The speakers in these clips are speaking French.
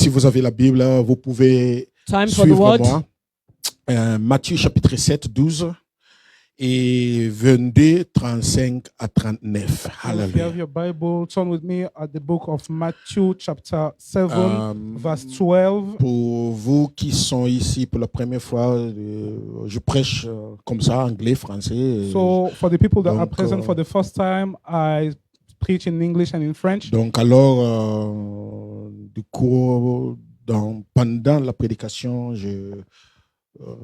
si vous avez la Bible, vous pouvez Time for the suivre word. moi. Matthieu chapitre 7, 12 et 22, 35 à 39. If you have Hallelujah. your Bible, turn with me at the book of Matthew, chapter 7, verse 12. Pour vous qui sont ici pour la première fois, je prêche comme ça, anglais, français. So, for the people that are Donc, present for the first time, I preach in English and in French. Donc alors, du coup, pendant la prédication, je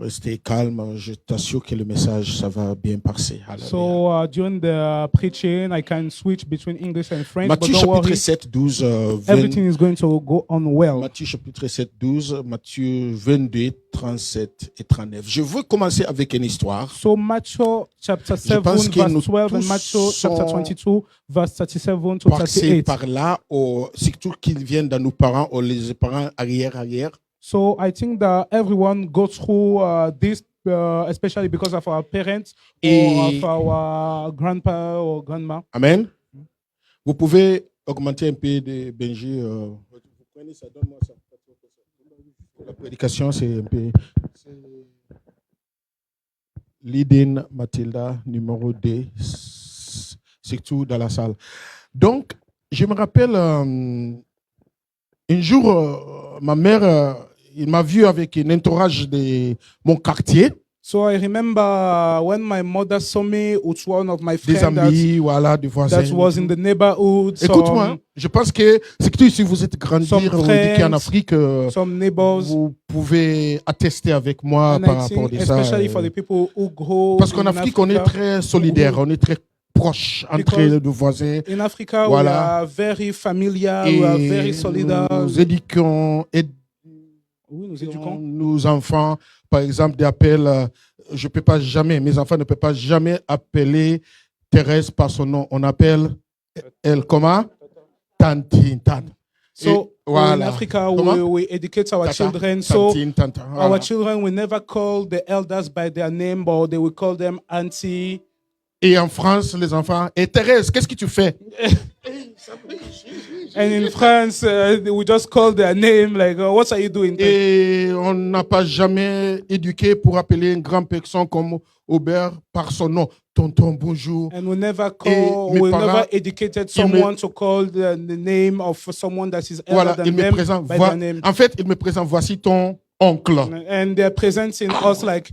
restais calme. Je t'assure que le message, ça va bien passer. Hallelujah. So, during the preaching, I can switch between English and French, Matthieu but don't chapitre worry, 7, 12, everything is going to go on well. Matthieu chapitre 7, 12, Matthieu 22, 37 et 39. Je veux commencer avec une histoire. So, Matthew chapter 7, pense que nous verse 12, and tous Matthew chapter sont 22, verse 37 to Passés 38. par là, surtout qu'ils viennent de nos parents ou les parents arrière. So I think that everyone goes through this, especially because of our parents or of our grandpa or grandma. Amen. Vous pouvez augmenter un peu de Benji. Vous prenez ça, donne-moi ça. La prédication, c'est un peu. Lidine Mathilda, numéro 2, surtout dans la salle. Donc, je me rappelle, un jour, ma mère, il m'a vu avec un entourage de mon quartier, So I remember when my mother saw me with one of my des friends amis, voilà, des voisins. that was in the neighborhood. Écoute-moi, je pense que, surtout si vous êtes grandi, some on dit qu'en friends, Afrique, some neighbors, vous pouvez attester avec moi and par I rapport think à ça. especially for the people who grow Parce qu'en in Afrique, on est Africa. très solidaire, on est très proche entre Because nos voisins. In Africa, we Voilà. are very familiar, we are very Et solidar. nous éduquons Oui, nous éduquons. nos enfants, par exemple, des appels. Je peux pas jamais, mes enfants ne peuvent pas jamais appeler Thérèse par son nom. On appelle elle comment? Tantine, tante. So voilà. in Africa, Comment? we educate our Tata, children. So tantine, tante. Voilà. our children will never call the elders by their name, but they will call them auntie. Et en France, les enfants, et Thérèse, qu'est-ce que tu fais? And in France, we just call their name like, what are you doing? Et on n'a pas jamais éduqué pour appeler une grande personne comme Aubert par son nom. Tonton, bonjour. And we never Et mes we parents, never educated someone to call the name of someone that is elder Voilà, than il me them présente. by their name. En fait, il me présente, voici ton oncle. And they're presenting us like,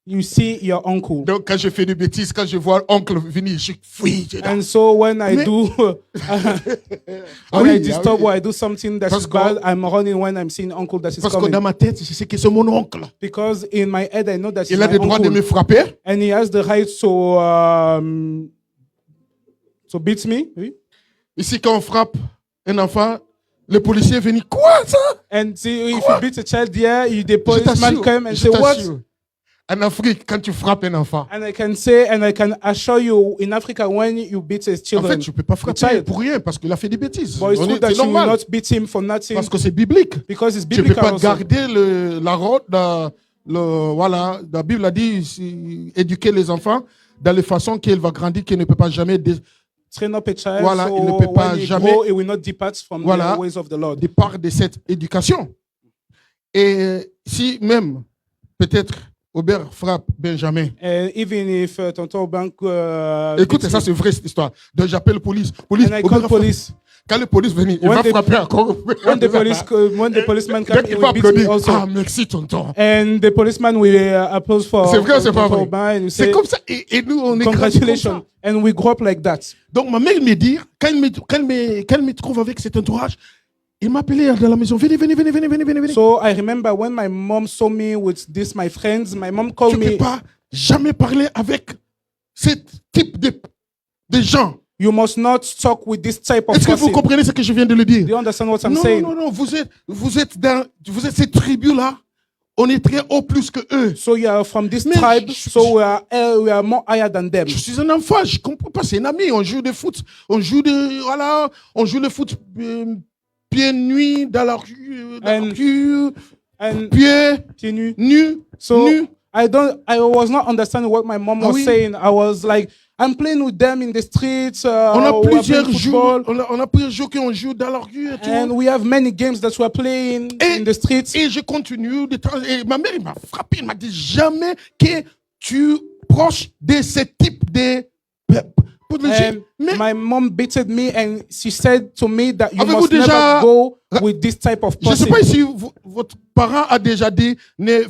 you see your uncle. Donc, quand je fais des bêtises, quand je vois oncle venir, je fuis. And so when I Mais- do, when oui, I disturb oui. or I do something that's Parce que- bad, I'm running when I'm seeing uncle that is Parce que coming. dans ma tête, je sais que c'est mon oncle. Because in my head, I know that he's Il a my le droit de uncle. me frapper. And he has the right to beat me. Oui. Ici, quand on frappe un enfant, le policier vient, quoi ça? And see, if you beat a child there, the Je policeman t'assure, come and je say, what? t'assure. En Afrique, quand tu frappes un enfant, And I can say, and I can assure you, in Africa, when you beat a en children, fait, tu ne peux pas frapper child. pour rien parce qu'il a fait des bêtises. but it's On true est- that C'est you will normal not beat him for nothing parce que c'est biblique. because it's Tu ne peux biblical pas also. garder la route. Voilà, la Bible a dit éduquer les enfants dans les façons qu'il va grandir, qu'il ne peut pas jamais Train up a child, Voilà, so il ne peut pas when he jamais- grow, he will not depart from Voilà. the ways of the Lord. départ de cette éducation. Et si même, peut-être, Aubert frappe Benjamin. And even if Tonton Bank, Écoute, beats ça me, c'est vraie cette histoire. Donc j'appelle la police. Police, and I Aubert call a frappé. police. Quand le police vient, il When va the- frapper encore. When the policeman comes, Donc, he il will va beat me applaudir. also. Ah, merci, tonton. And the policeman will applause for C'est vrai, c'est pas Tonton vrai. Ban and C'est say, comme ça. Et nous, on est grandis comme congratulations. ça. And we grow up like that. Donc ma mère me dit, quand elle me trouve avec cet entourage, il m'appelait dans la maison. Venez. So I remember when my mom saw me with this, my friends, my mom Tu called ne peux me, pas jamais parler avec ce type de gens. you must not talk with this type of Est-ce que vous person. comprenez ce que je viens de le dire? Do you understand what I'm Non, saying? non, vous êtes cette tribu-là. On est très haut plus que eux. So you are from this Mais tribe, je- so we are more higher than them. Je suis un enfant, je comprends pas. C'est un ami. On joue de foot. On joue le foot pieds nus dans la rue. And Pieds continue. nus. So nus. I was not understanding what my mom Ah was oui. saying. I was like, I'm playing with them in the streets. On a we are plusieurs playing jours, football, on a plusieurs jours qu'on joue dans la rue et tout. and we have many games that we are playing in the streets. Et je continue de temps. Et ma mère, il m'a frappé, il m'a dit jamais que tu proches de ce type de. And Mais my mom beated me, and she said to me that you Avez-vous must déjà- never go with this type of je ne sais person. pas si votre parent a déjà dit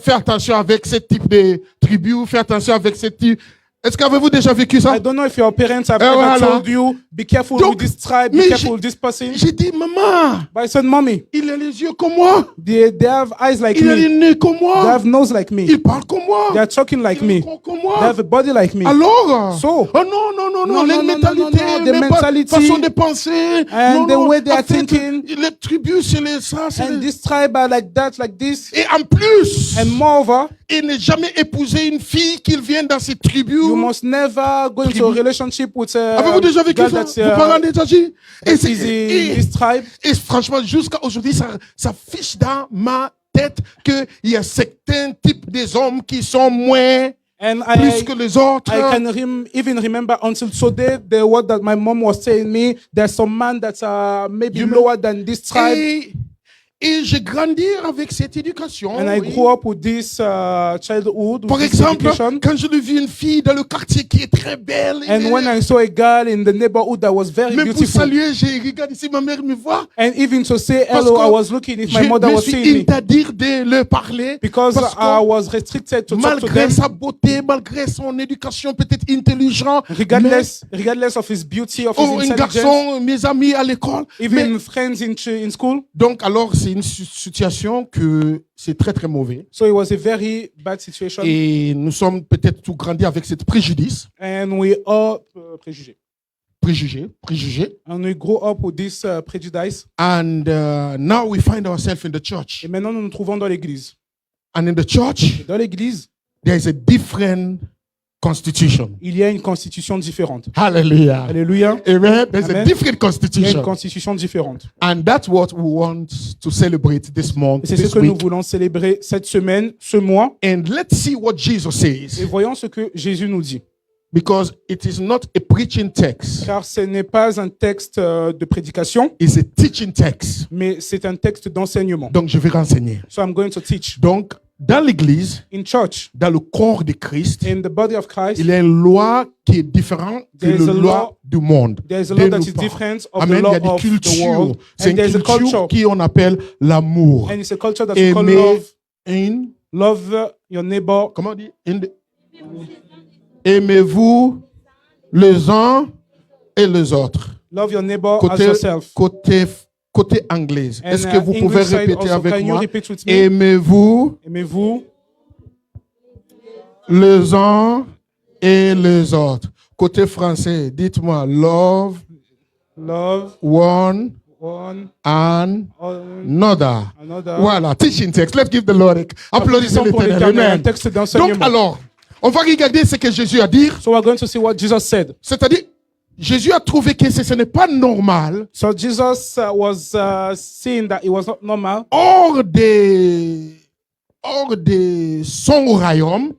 fais attention avec ce type de tribu, fais attention avec ce type. Est-ce qu'avez-vous déjà vécu ça? I don't know if your parents have Eh, ever voilà. told you, be careful Donc, with this tribe, mais be careful with this person. J'ai dit, maman, But I said, Mommy, il a les yeux comme moi, they have eyes like il a les me, nez comme they moi, have nose like me, il parle comme moi, they are talking like il me, a le corps comme they moi. have a body like me. Alors, So- oh non, non, non, No, non, les no, no, mentalités, no, no, the mais mentality façon de penser, and non, the non, way they en are fait, thinking. les tribus, c'est les ça, c'est And les... this tribe are like that, like this. Et en plus, And moreover, il n'est jamais épousé une fille qui vient dans ces tribus. you must never go into a relationship with a Avez-vous déjà vécu girl ça? that's Vos parents ont déjà dit? that is in this tribe. Et franchement, jusqu'à aujourd'hui, ça fiche dans ma tête qu'il y a certains types d'hommes qui sont moins And plus que les autres. I can even remember until today the word that my mom was telling me. There's some man that's maybe You lower than this tribe, Et j'ai grandi avec cette éducation. and I oui. grew up with this childhood, with Par this exemple, education. quand je vu une fille dans le quartier qui est très belle, And when I saw a girl in the neighborhood that was very même pour beautiful, saluer, j'ai regardé si ma mère me voit. and even to say Parce hello, que I was looking if my Je mother me was suis seeing me interdit de leur parler. because parce que I was restricted to talk to malgré them, sa beauté, malgré son éducation peut-être intelligent, regardless of his beauty, of his un intelligence, garçon, mes amis à l'école. even friends in school. Donc alors c'est une situation que c'est très très mauvais. So it was a very bad situation, Et nous sommes peut-être tout grandis avec cette préjudice, and we all préjugés. préjugé. And we grow up with this prejudice. And now we find ourselves in the church. Et maintenant, nous nous trouvons dans l'église. And in the church, Et dans l'église, there is a different constitution. il y a une constitution différente. Hallelujah. Alléluia. Amen. There's a Amen. different Il y a une constitution. constitution différente. And that's what we want to celebrate this month, Et c'est ce this que nous week. voulons célébrer cette semaine, ce mois. And let's see what Jesus Et says. voyons ce que Jésus nous dit. Because it is not a preaching text, Car ce n'est pas un texte de prédication, it's a teaching text. mais c'est un texte d'enseignement. Donc je vais renseigner. So I'm going to teach. Donc dans l'église, In church, dans le corps de Christ, in the body of Christ, il y a une loi qui est différente de There is la a loi law- du monde. there is a de law that nos is parents. different of Amen. the Il y law a des of the cultures. world. C'est And une there is a culture culture. qu'on appelle l'amour. And it's a culture that we call Aimer love. une, Love your neighbor. comment on dit? Aimez-vous les uns et les autres. Love your neighbor as Côté, yourself. côté anglais. And, Est-ce que vous pouvez English side répéter also, avec can you moi? repeat with me? Aimez-vous Aimez-vous les uns et les autres. Côté français, dites-moi love love one one another. another. Voilà, teaching text. Let's give the Lord applaudissez Pour l'Éternel. l'Éternel, un Amen. texte Donc d'enseignement. alors, on va regarder ce que Jésus a dit. So we're going to see what Jesus said. C'est-à-dire, Jésus a trouvé que ce n'est pas normal So Jesus was seeing that it was not normal hors de son royaume.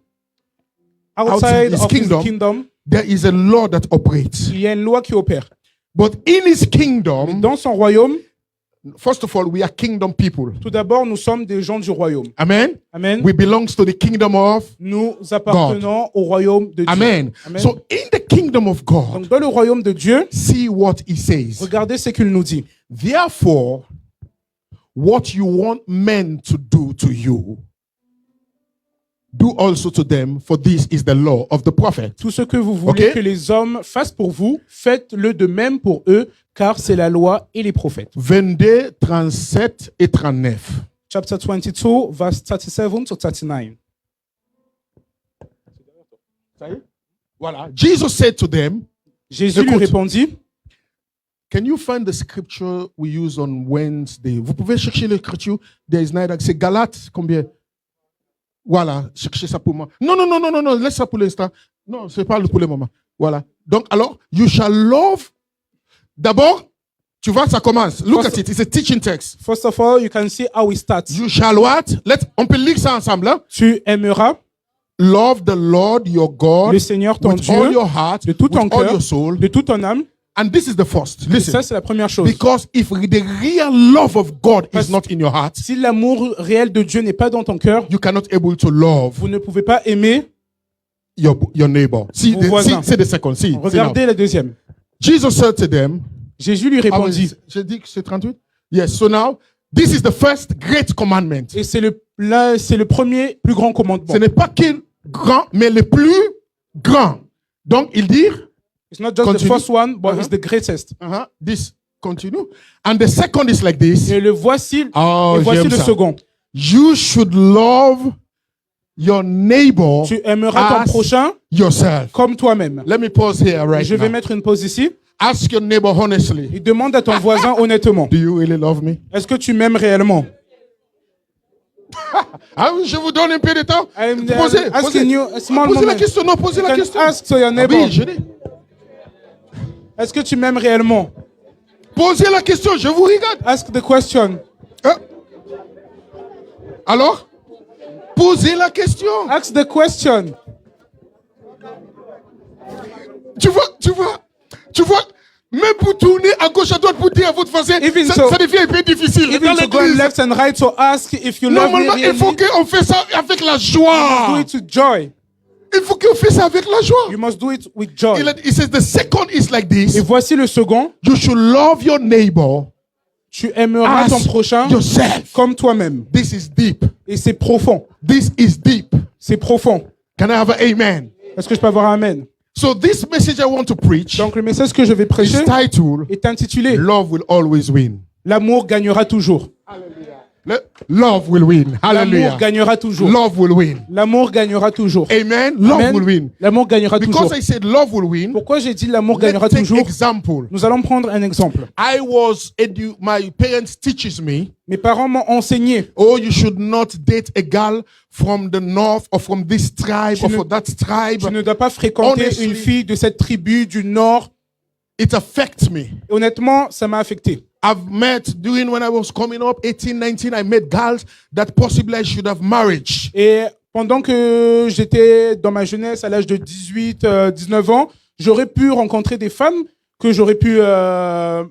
outside his of kingdom. his kingdom. There is a law that operates. Il y a une loi qui opère. But in his kingdom, Dans son royaume, first of all, we are kingdom people. tout d'abord, nous sommes des gens du royaume. Amen. Amen. We belong to the kingdom of. Nous appartenons au royaume de Dieu. Amen. Amen. So in the kingdom of God, Donc dans le royaume de Dieu, see what he says. regardez ce qu'il nous dit. Therefore, what you want men to do to you, do also to them, for this is the law of the prophet. Tout ce que vous voulez Ok. que les hommes fassent pour vous, faites-le de même pour eux, car c'est la loi et les prophètes. 22, 37 et 39. Chapter 22, verse 37 to 39. Voilà. Jesus said to them, Jésus lui Écoute. répondit, can you find the scripture we use on Wednesday? Vous pouvez chercher l'écriture. There is neither. C'est Galates, combien? Voilà, cherchez ça pour moi. Non, laisse ça pour l'instant. Non, c'est pas pour le moment. Voilà. Donc, alors, you shall love. D'abord, tu vois, ça commence. Look at it. It's a teaching text. First of all, you can see how we start. You shall what? On peut lire ça ensemble. Hein? Tu aimeras Love the Lord your God le Seigneur ton with Dieu all your heart, de tout ton with all cœur, your soul. de toute ton âme. And this is the first. Et Listen. ça, c'est la première chose. Because if the real love of God is not in your heart, Si l'amour réel de Dieu n'est pas dans ton cœur, you cannot able to love vous ne pouvez pas aimer. your neighbor. See Vos voisins. see the second. See now. Regardez la deuxième. Jesus said to them, Jésus lui répondit. j'ai dit que c'est 38? Yes. So now, this is the first great commandment. Et c'est le premier plus grand commandement. Ce n'est pas qu'il grand, mais le plus grand. Donc, il dit, It's not just Continue. the first one, but it's the greatest. this continue. And the second is like this. Et le voici, Oh, et voici j'aime le ça. second. You should love your neighbor Tu aimeras ton as prochain yourself. comme toi-même. Let me pause here right Je vais now. mettre une pause ici. Ask your neighbor honestly. Et demande à ton voisin honnêtement. Do you really love me? Est-ce que tu m'aimes réellement? Ah, je vous donne un peu de temps. I'm Posez, asking posez. you a small Posez la moment. question. Non, posez You la can question. ask to your Ah neighbor. oui, je dis. Est-ce que tu m'aimes réellement? Posez la question, je vous regarde. Ask the question. Hein? Alors? Posez la question. Ask the question. Tu vois, même pour tourner à gauche, à droite, pour dire à votre français, Even ça, so- ça devient un peu difficile. Even Dans to go l'église, left and right, so ask if you love me normalement, il really. faut qu'on fasse ça avec la Do joie. it with joy. Il faut qu'on fasse ça avec la joie. You must do it with joy. It says the second is like this. Et voici le second. You should love your neighbor Tu aimeras as ton prochain yourself. comme toi-même. This is deep. Et c'est profond. This is deep. C'est profond. Can I have an amen? Est-ce que je peux avoir un amen? So this message I want to preach Donc le message que je vais is prêcher titled est intitulé Love will always win. L'amour gagnera toujours. Love will win. Hallelujah. L'amour gagnera toujours. Love will win. L'amour gagnera toujours. Amen. Love Amen. will win. L'amour gagnera toujours. Because I said love will win, Pourquoi j'ai dit l'amour gagnera let's take toujours? example. Nous allons prendre un exemple. My parents teaches me, Mes parents m'ont enseigné. oh, you should not date a girl from the north or from this tribe or ne- from that tribe. Tu ne dois pas fréquenter Honestly, une fille de cette tribu du Nord. It affects me. Et honnêtement, ça m'a affecté. I've met during when I was coming up, 18, 19, I met girls that possibly I should have married. Et pendant que j'étais dans ma jeunesse, à l'âge de 18, 19 ans, j'aurais pu rencontrer des femmes que j'aurais pu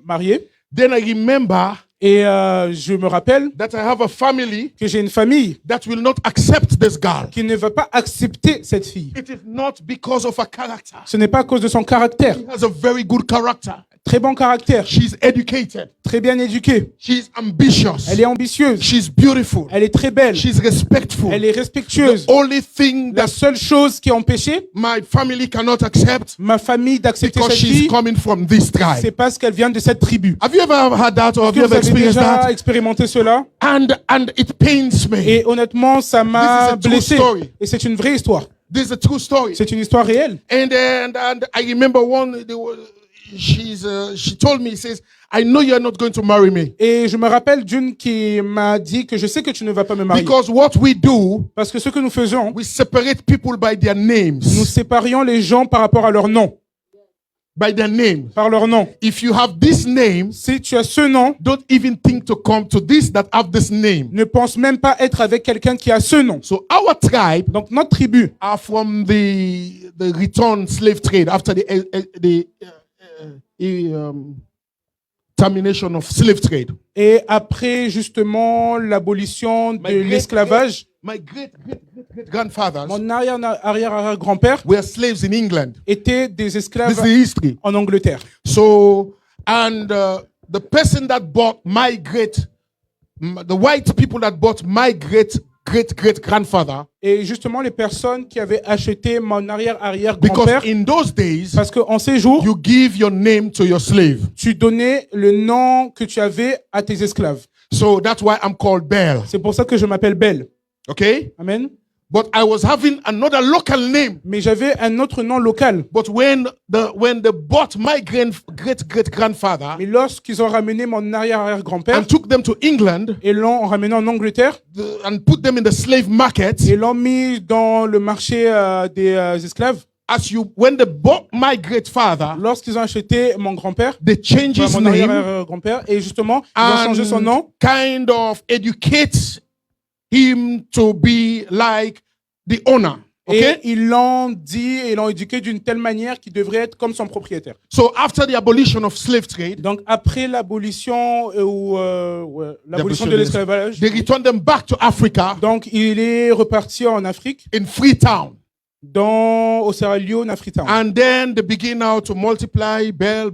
marier. Then I remember Et je me rappelle that I have a family que j'ai une famille that will not accept this girl. qui ne va pas accepter cette fille. It is not because of her character. Ce n'est pas à cause de son caractère. She has a very good character. Très bon caractère, She's educated. très bien éduquée. She's ambitious. Elle est ambitieuse, She's beautiful. elle est très belle, She's respectful. elle est respectueuse. The only thing La that seule chose qui a empêché my family cannot accept ma famille d'accepter because cette she's fille, coming from this c'est tribe. parce qu'elle vient de cette tribu. Have you ever had that or have Est-ce you que vous ever avez experienced déjà that? expérimenté cela? And it pains me. Et honnêtement, ça This is m'a a true blessé. story. Et c'est une vraie histoire. This is a true story. C'est une histoire réelle. And I remember she told me, says, I know you're not going to marry me. Et je me rappelle d'une qui m'a dit que je sais que tu ne vas pas me marier. Because what we do, Parce que ce que nous faisons, we separate people by their nous names. séparions les gens par rapport à leur nom. By their name. Par leur nom. If you have this name, Si tu as ce nom, don't even think to come to this that have this name. ne pense même pas être avec quelqu'un qui a ce nom. So our tribe Donc notre tribu are from the return slave trade after the termination of slave trade. et après justement l'abolition de great- l'esclavage, My great grandfathers mon arrière-grand-père were slaves in England. était des This is esclaves the history. en Angleterre. So, and the person that bought the white people that bought my great grandfather, Et justement les personnes qui avaient acheté mon because arrière-arrière-grand-père, in those days, parce qu'en ces jours, you give your name to your slave. tu donnais le nom que tu avais à tes esclaves. So that's why I'm called Bell. C'est pour ça que je m'appelle Belle. Okay? Amen. But I was having another local name. Mais j'avais un autre nom local. But when they bought my great grandfather Mais lorsqu'ils ont ramené mon arrière-arrière-grand-père and took them to England et l'ont ramené en Angleterre and put them in the slave market, et l'ont mis dans le marché des esclaves, when they bought my great father, lorsqu'ils ont acheté mon grand-père, they changed his mon name arrière-grand-père, et justement, ils ont changé son and nom kind of educate him to be like the owner. Okay? Et ils l'ont dit et l'ont éduqué d'une telle manière qu'il devrait être comme son propriétaire. So after the abolition of slave trade, Donc après l'abolition l'abolition de l'esclavage, they returned them back to Africa donc il est reparti en Afrique, in Freetown. au Sierra Leone, à Freetown. And then they begin now to multiply, bell.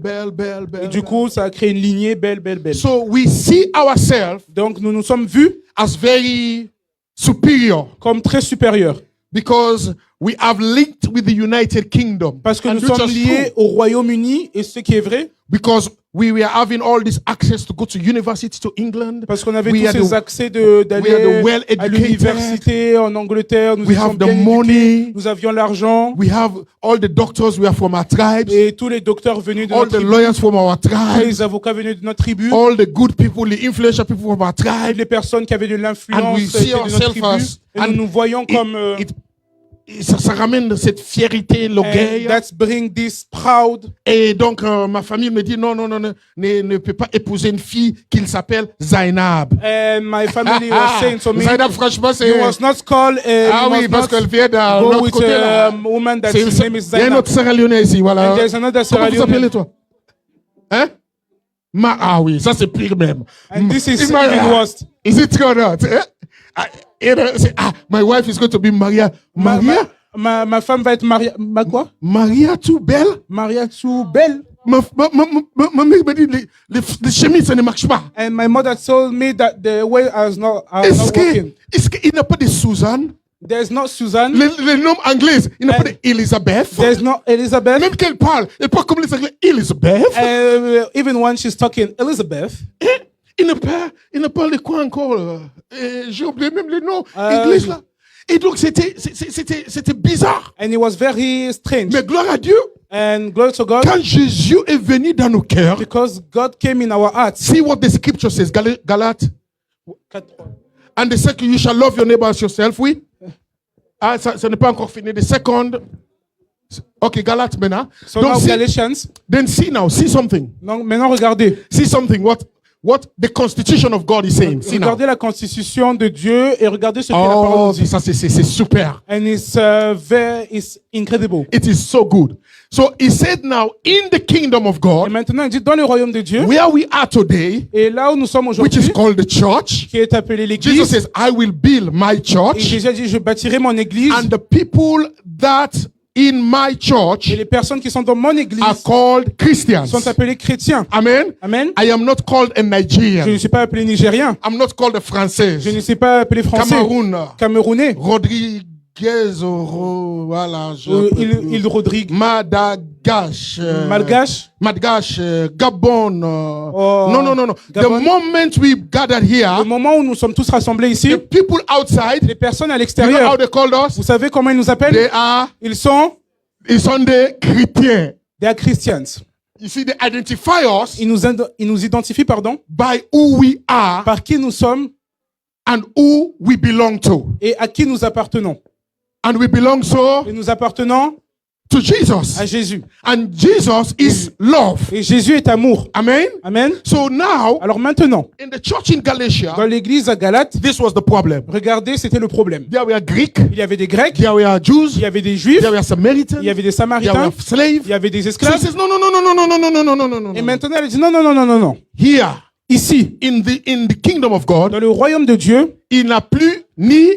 Et du coup, ça a créé une lignée belle. So we see ourselves Donc nous nous sommes vus as very superior comme très supérieurs because we have linked with the United Kingdom. parce que And nous which sommes is liés true, au Royaume-Uni, et ce qui est vrai, because we were having all this access to go to university to England. parce qu'on avait We tous are ces the- accès we are d'aller the well-educated. à l'université en Angleterre, nous We étions have the bien money. éduqués, nous avions l'argent, We have all the doctors, we are from our tribes, et tous les docteurs venus de all notre the tribu, lawyers from our tous tribes, les avocats venus de notre tribu, all the good people, the influential people from our toutes tribe. les personnes qui avaient de And l'influence we see étaient de notre ourselves tribu, as- et and nous nous voyons comme Ça ramène cette fierté, and l'orgueil. that's bring this proud. Et donc, ma famille me dit non, ne peut pas épouser une fille qui s'appelle Zainab. And my family was saying to me, Zainab, franchement, c'est... you must not call Ah you oui, must parce not qu'elle vient d'un go autre with côté, là. a woman that C'est- his name is Il y a un Zainab. autre Sierra Leone ici, voilà. And there's another Sierra Comment vous Leone. appelez, toi? Hein? Ah oui, ça c'est pire même. And this is It's my- even worse. Is it true or not? My wife is going to be Maria. Maria? Ma femme va être Maria. Quoi? Maria tout belle? Maria too belle. Ma mère me dit, les chemises, ça ne marche pas. And my mother told me that the way I was not working. Est-ce qu'il n'y a pas de Suzanne? There's not Suzanne. Les noms anglais, il n'y a pas d'Elizabeth. There's not Elizabeth. Même qu'elle parle, elle parle comme les Anglais, Elizabeth. Even when she's talking Elizabeth. Il ne parle de quoi encore? J'ai oublié même les noms anglais là. Et donc c'était bizarre. And it was very strange. Mais gloire à Dieu, And glory to God, quand Jésus est venu dans nos cœurs, because God came in our hearts. see what the scripture says, Galates. And the second, you shall love your neighbor as yourself, oui? Ah, ça n'est pas encore fini. The second, okay, Galates maintenant. So Donc, now see, Galatians. then see something. Donc maintenant regardez. See something. What the constitution of God is saying. See now. Regardez la constitution de Dieu et regardez ce que la parole Oh, nous dit. ça c'est super. And it's incredible. It is so good. So he said now, in the kingdom of Et God, maintenant il dit dans le royaume de Dieu, where we are today, et là où nous sommes which is aujourd'hui, called the church, qui est appelé Jesus l'église, says, I will build my et church, Jésus a dit je bâtirai mon église, and the people that in my et church les personnes qui sont dans mon église are called Christians. sont appelées chrétiens. Amen. Amen. I am not called a Je ne Nigerian. suis pas appelé nigérien. I'm not called a Je Français. ne suis pas appelé français. Cameroun. Camerounais. Rodriguez, voilà. Il Rodrigue. Madagascar. Malgache. Madagascar, Gabon. No. Gabon. The moment we gathered Au here, moment où nous sommes tous rassemblés ici, the people outside, les personnes à you know how l'extérieur, they called us? vous savez comment ils nous appellent? Ils sont Ils sont des chrétiens. des Christians. You see, they identify us Ils nous identifient, by who we are par qui nous sommes and who we belong to. et à qui nous appartenons. And we belong Et nous appartenons to Jesus. à Jésus. And Jesus is love. Et Jésus est amour. Amen. Amen. So now, Alors maintenant, in the church in Galatia, dans l'église à Galate, this was the problem. regardez, c'était le problème. There were Greek, Il y avait des Grecs, there were Jews, il y avait des Juifs, there were Samaritans, il y avait des there Samaritains, were slaves. il y avait des So he esclaves. says, no. Et maintenant, elle dit non. Here, Ici, in the kingdom of God, dans le royaume de Dieu, il n'a plus ni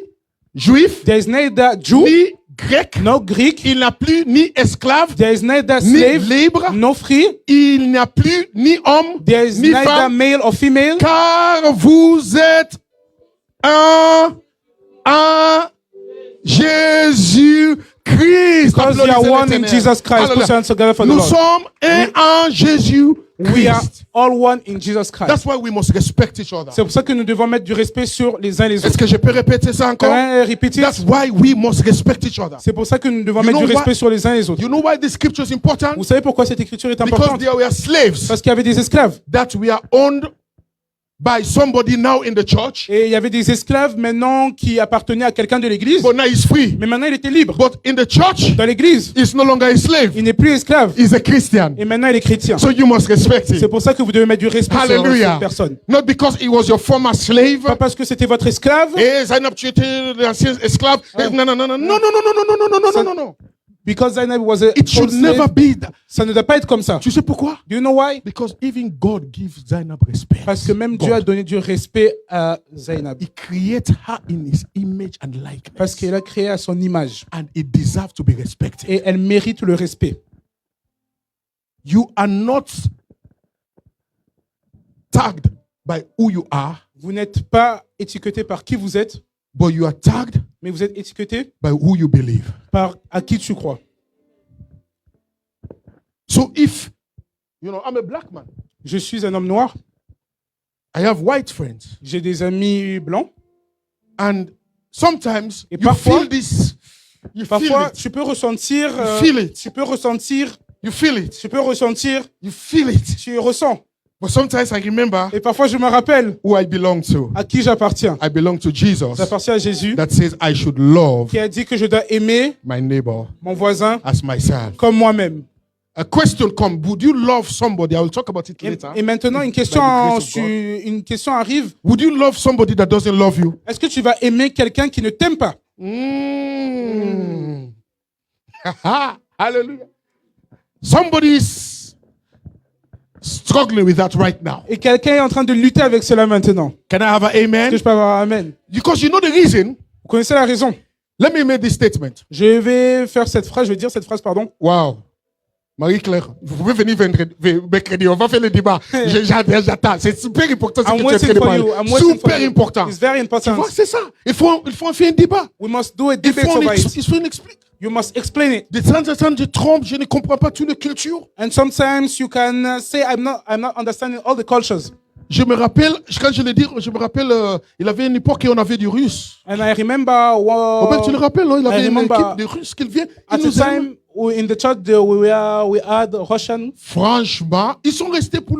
juif, there is neither Jew, ni grec, no Greek, il n'a plus ni esclave, there is neither ni slave, libre, no free, il n'y a plus ni homme, there is ni neither femme, male or female, car vous êtes un Jésus-Christ. because we are one in Jesus Christ. Put your hands together for the Nous Lord. sommes un We are Jésus-Christ. all one in Jesus Christ. That's why we must respect each other. C'est pour ça que nous devons mettre du respect sur les uns les Est-ce autres. que je peux répéter ça encore? Can I repeat it? That's why we must respect each other. C'est pour ça que nous devons You mettre du know respect why- sur les uns les autres. You know why this scripture is important? Vous savez pourquoi cette écriture est Because importante? there were slaves Parce qu'il y avait des esclaves that were owned by somebody now in the church, Et il y avait des esclaves maintenant qui appartenaient à quelqu'un de l'église. but now he's free. Mais maintenant, il était libre. But in the church, Dans l'église, he's no longer a slave. il n'est plus esclave. He's a Christian. Et maintenant, il est chrétien. So you must respect C'est him. pour ça que vous devez mettre du respect sur Hallelujah. cette personne. Not because he was your former slave. Pas parce que c'était votre esclave. Eh, Zainab, tu étais l'ancien esclave. Eh, non, non, non, non, non, non, non, non, non, non, non, non, non, non. Because Zainab was a It should old never slave. be that. Ça ne doit pas être comme ça. Tu sais pourquoi? Do you know why? Because even God gives Zainab respect. Parce que même God. Dieu a donné du respect à Zainab. He created her in his image and likeness. Parce qu'il a créé à son image. And it deserves to be respected. Et elle mérite le respect. You are not tagged by who you are, Vous n'êtes pas étiqueté par qui vous êtes, but you are tagged mais vous êtes étiqueté by who you believe. par à qui tu crois. So if, I'm a black man, Je suis un homme noir. I have white friends, J'ai des amis blancs. and sometimes Et you parfois- feel this, you feel Parfois, it, tu peux ressentir, you feel it, tu peux ressentir, you feel it, tu peux ressentir, you feel it. tu ressens. But sometimes I remember Et parfois, je me rappelle who I belong to. à qui j'appartiens. I belong to Jesus J'appartiens à Jésus that says I should love qui a dit que je dois aimer my neighbor mon voisin as myself. comme moi-même. A question comes, would you love somebody? I will talk about it Et, later. et maintenant, By the grace of God. une question arrive. Would you love somebody that doesn't love you? Est-ce que tu vas aimer quelqu'un qui ne t'aime pas? Hallelujah. Somebody is struggling with that right now. Et quelqu'un est en train de lutter avec cela maintenant. Can I have an Est-ce que amen? je peux avoir un amen? Because you know the reason. Vous connaissez la raison. Let me make this statement. Je vais faire cette phrase, je vais dire cette phrase, pardon. Wow. Marie-Claire, vous pouvez venir mercredi, on va faire le débat. J'attends. C'est super important ce I'm que tu es en train waiting de for parler. you. I'm waiting for Super you. important. It's very Tu important. vois, c'est ça. Il faut en faire un débat. We must do a Il debate faut over it. en expliquer. You must explain it. De temps en temps, je trompe, je ne comprends pas toute la culture. And sometimes you can say, I'm not understanding all the cultures. Je me rappelle, quand je le dis, je me rappelle, il avait une époque où on avait du russe. And I remember Robert, tu le rappelles, non? Il avait une remember équipe de russes qui vient. at Ils the nous aiment. time in the church we had Russian Franchement, ils sont restés pour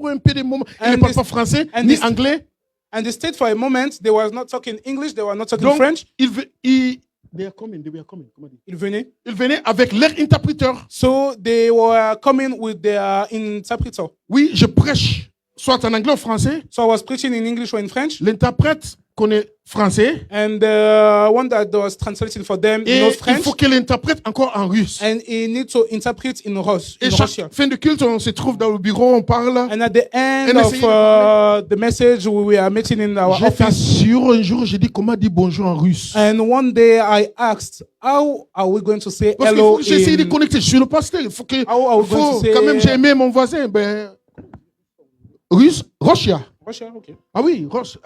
un peu de moments. Ils And ne parlent this- pas français, and ni this- anglais. and they stayed for a moment. They were not talking English. They were not talking Donc, French. they were coming, comment dire? Ils venaient. Ils venaient avec leur interpréteur. So they were coming with their interpreter. Oui, je prêche, soit en anglais ou en français. So I was preaching in English or in French. L'interprète connaît français. And the one that was translating for them Et knows il French. faut qu'il interprète encore en russe. And he needs to interpret in Russia. Et chaque fin de culte, on se trouve dans le bureau, on parle. And at the end And I of say- the message, we are meeting in our Je office. t'assure, un jour, j'ai dit comment dire bonjour en russe. And one day I asked, how are we going to say Parce qu'il hello faut que j'essaie de in... connecter. Je suis le pasteur. Il faut que. How are we going Faut, to say- quand même, j'ai aimé mon voisin. Ben, russe, Russia. Russia? Okay. Ah oui, russe.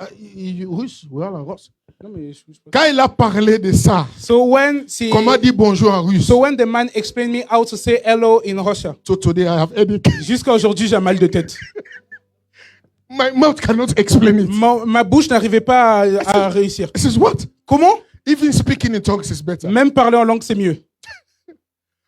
Russe, voilà, russe. No, mais Quand il a parlé de ça, comment dire bonjour en russe? So when the man explained me how to say hello in Russia, So today I have headache. jusqu'à aujourd'hui, j'ai mal de tête. My mouth cannot explain it. Ma bouche n'arrivait pas à réussir. This is what? Comment? Even speaking in tongues is better. Même parler en langue, c'est mieux.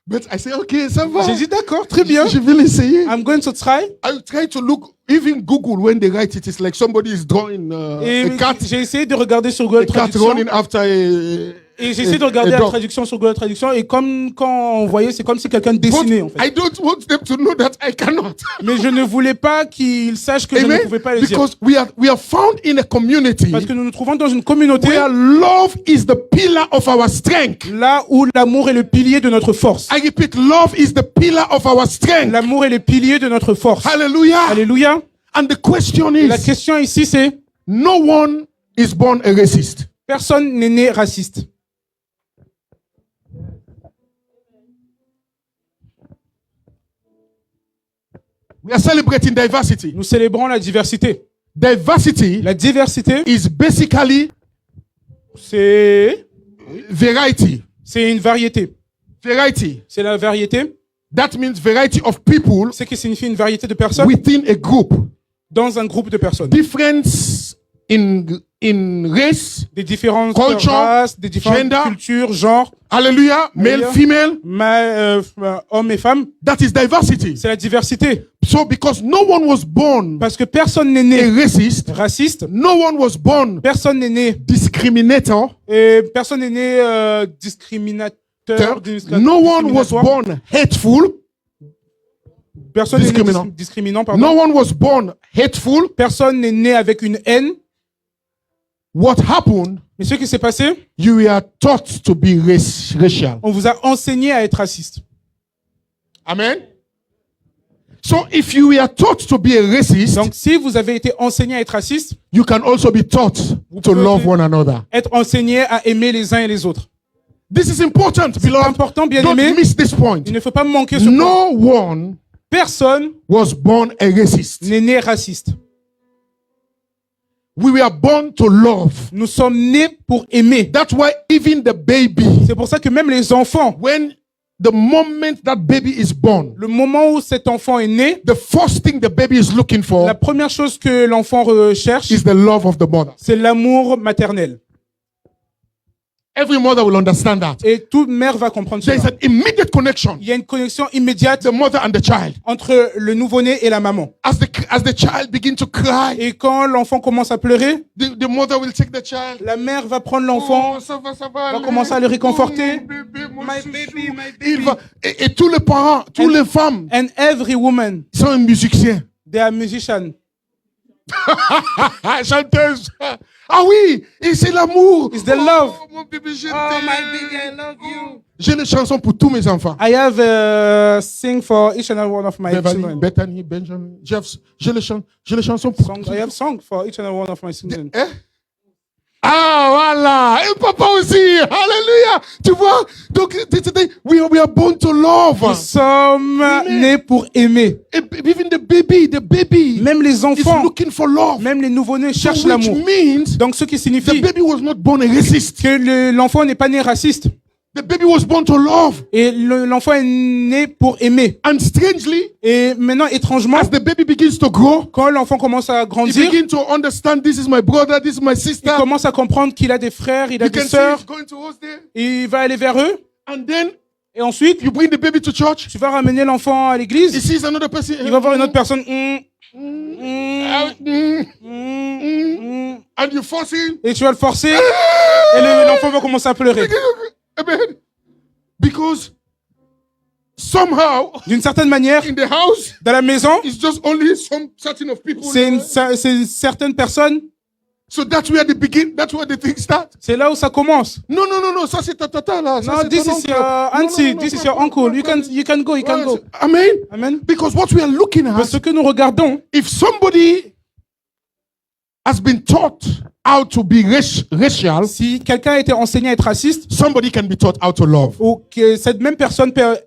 But I say, okay, ça va. J'ai dit d'accord, très bien. Je vais l'essayer. I'm going to try. I try to look, even Google, when they write it, it's like somebody is drawing Et a cat, j'ai essayé de regarder sur Google a cat Traduction. running after Et j'ai essayé de regarder a la dog. traduction sur Google Traduction. Et comme quand on voyait, c'est comme si quelqu'un dessinait, en But fait. I don't want them to know that I cannot. Mais je ne voulais pas qu'ils sachent que je ne Amen. pouvais pas le dire. Because we are found in a community Parce que nous nous trouvons dans une communauté where love is the pillar of our strength. là où l'amour est le pilier de notre force. I repeat, love is the pillar of our strength. L'amour est le pilier de notre force. Hallelujah. Alléluia. And the question La is, question ici, c'est no one is born a racist. personne n'est né raciste. We are celebrating diversity. Nous célébrons la diversité. Diversity La diversité, is basically c'est variety. une variété. Variety. C'est la variété. That means variety of people C'est qui signifie une variété de personnes within a group. dans un groupe de personnes. Difference in in race, des différentes culture, races, des différentes gender. cultures, genres, hallelujah, male, Hallelujah. female. hommes et femmes. That is diversity. C'est la diversité. So because no one was born Parce que personne n'est a né racist, raciste, no one was born personne n'est né discriminator, et personne n'est né discriminateur, no one was discriminatoire. born hateful, Personne n'est né discriminant. discriminant, pardon. no one was born hateful. Personne n'est né avec une haine. What happened? Mais ce qui s'est passé, You were taught to be racial. on vous a enseigné à être raciste. Amen. So if you were taught to be a racist, Donc, si vous avez été enseigné à être raciste, you can also be taught to pouvez love one another. être enseigné à aimer les uns et les autres. This is important, C'est beloved. important, bien Don't aimé. miss this point. Il ne faut pas manquer ce point. No one Personne was born a racist. n'est né raciste. We were born to love. Nous sommes nés pour aimer. That's why even the baby, C'est pour ça que même les enfants, when the moment that baby is born, le moment où cet enfant est né, the first thing the baby is looking la for première chose que l'enfant recherche, is the love of the mother. c'est l'amour maternel. Every mother will understand that. Et toute mère va comprendre There is cela. an immediate connection, Il y a une connexion immédiate the mother and the child. entre le nouveau-né et la maman. As the child begin to cry, Et quand l'enfant commence à pleurer, the mother will take the child. la mère va prendre l'enfant, Oh, ça va va commencer à le réconforter. Oh, bébé, mon My chouchou. baby, my Il baby. va, et tous les parents, toutes les femmes And every woman, sont un musicien. they are musicians. Chanteuse. Ah oui, et c'est l'amour. It's the love. Oh, mon bébé, je Oh, t'aime. my baby, I love you. J'ai une chanson pour tous mes enfants. I have sing for each and every one of my Beverly, children. Bethany, Benjamin. J'ai les chansons pour tous. I have song for each and every one of my children. Hein? Ah, voilà. Et papa aussi. Alléluia. Tu vois? Donc, we are born to love. Nous sommes nés pour aimer. Even the baby Même les is enfants, looking for love. même les nouveau-nés So cherchent which l'amour. means Donc, ce qui the signifie baby was not born a racist. que l'enfant n'est pas né raciste. The baby was born to love. Et l'enfant est né pour aimer. And strangely, Et maintenant, étrangement, as the baby begins to grow, quand l'enfant commence à he grandir, begins to understand this is my brother, this is my il sister. commence à comprendre qu'il a des frères, il a You des can see sœurs. he's going to host there. Et il va aller vers eux. And then Et ensuite, you bring the baby to church. tu vas ramener l'enfant à He l'église. sees another person. Il va voir une autre personne. And you force him. Et tu vas le forcer. Et l'enfant va commencer à pleurer. Amen. Because somehow D'une certaine manière, in the house, dans la maison, it's just only some certain of people. c'est une certaine personne. So that's where the thing starts. C'est là où ça commence. No, ça c'est ta tata là. Ça, No, c'est this ton is oncle. your No, auntie, no, this no, is your no, uncle. no, You can go, you can go. Amen. Amen. Because what we are looking Parce at, que nous regardons, if somebody has been taught how to be racial, si quelqu'un a été enseigné à être raciste, somebody can be taught how to love. ou que cette même personne peut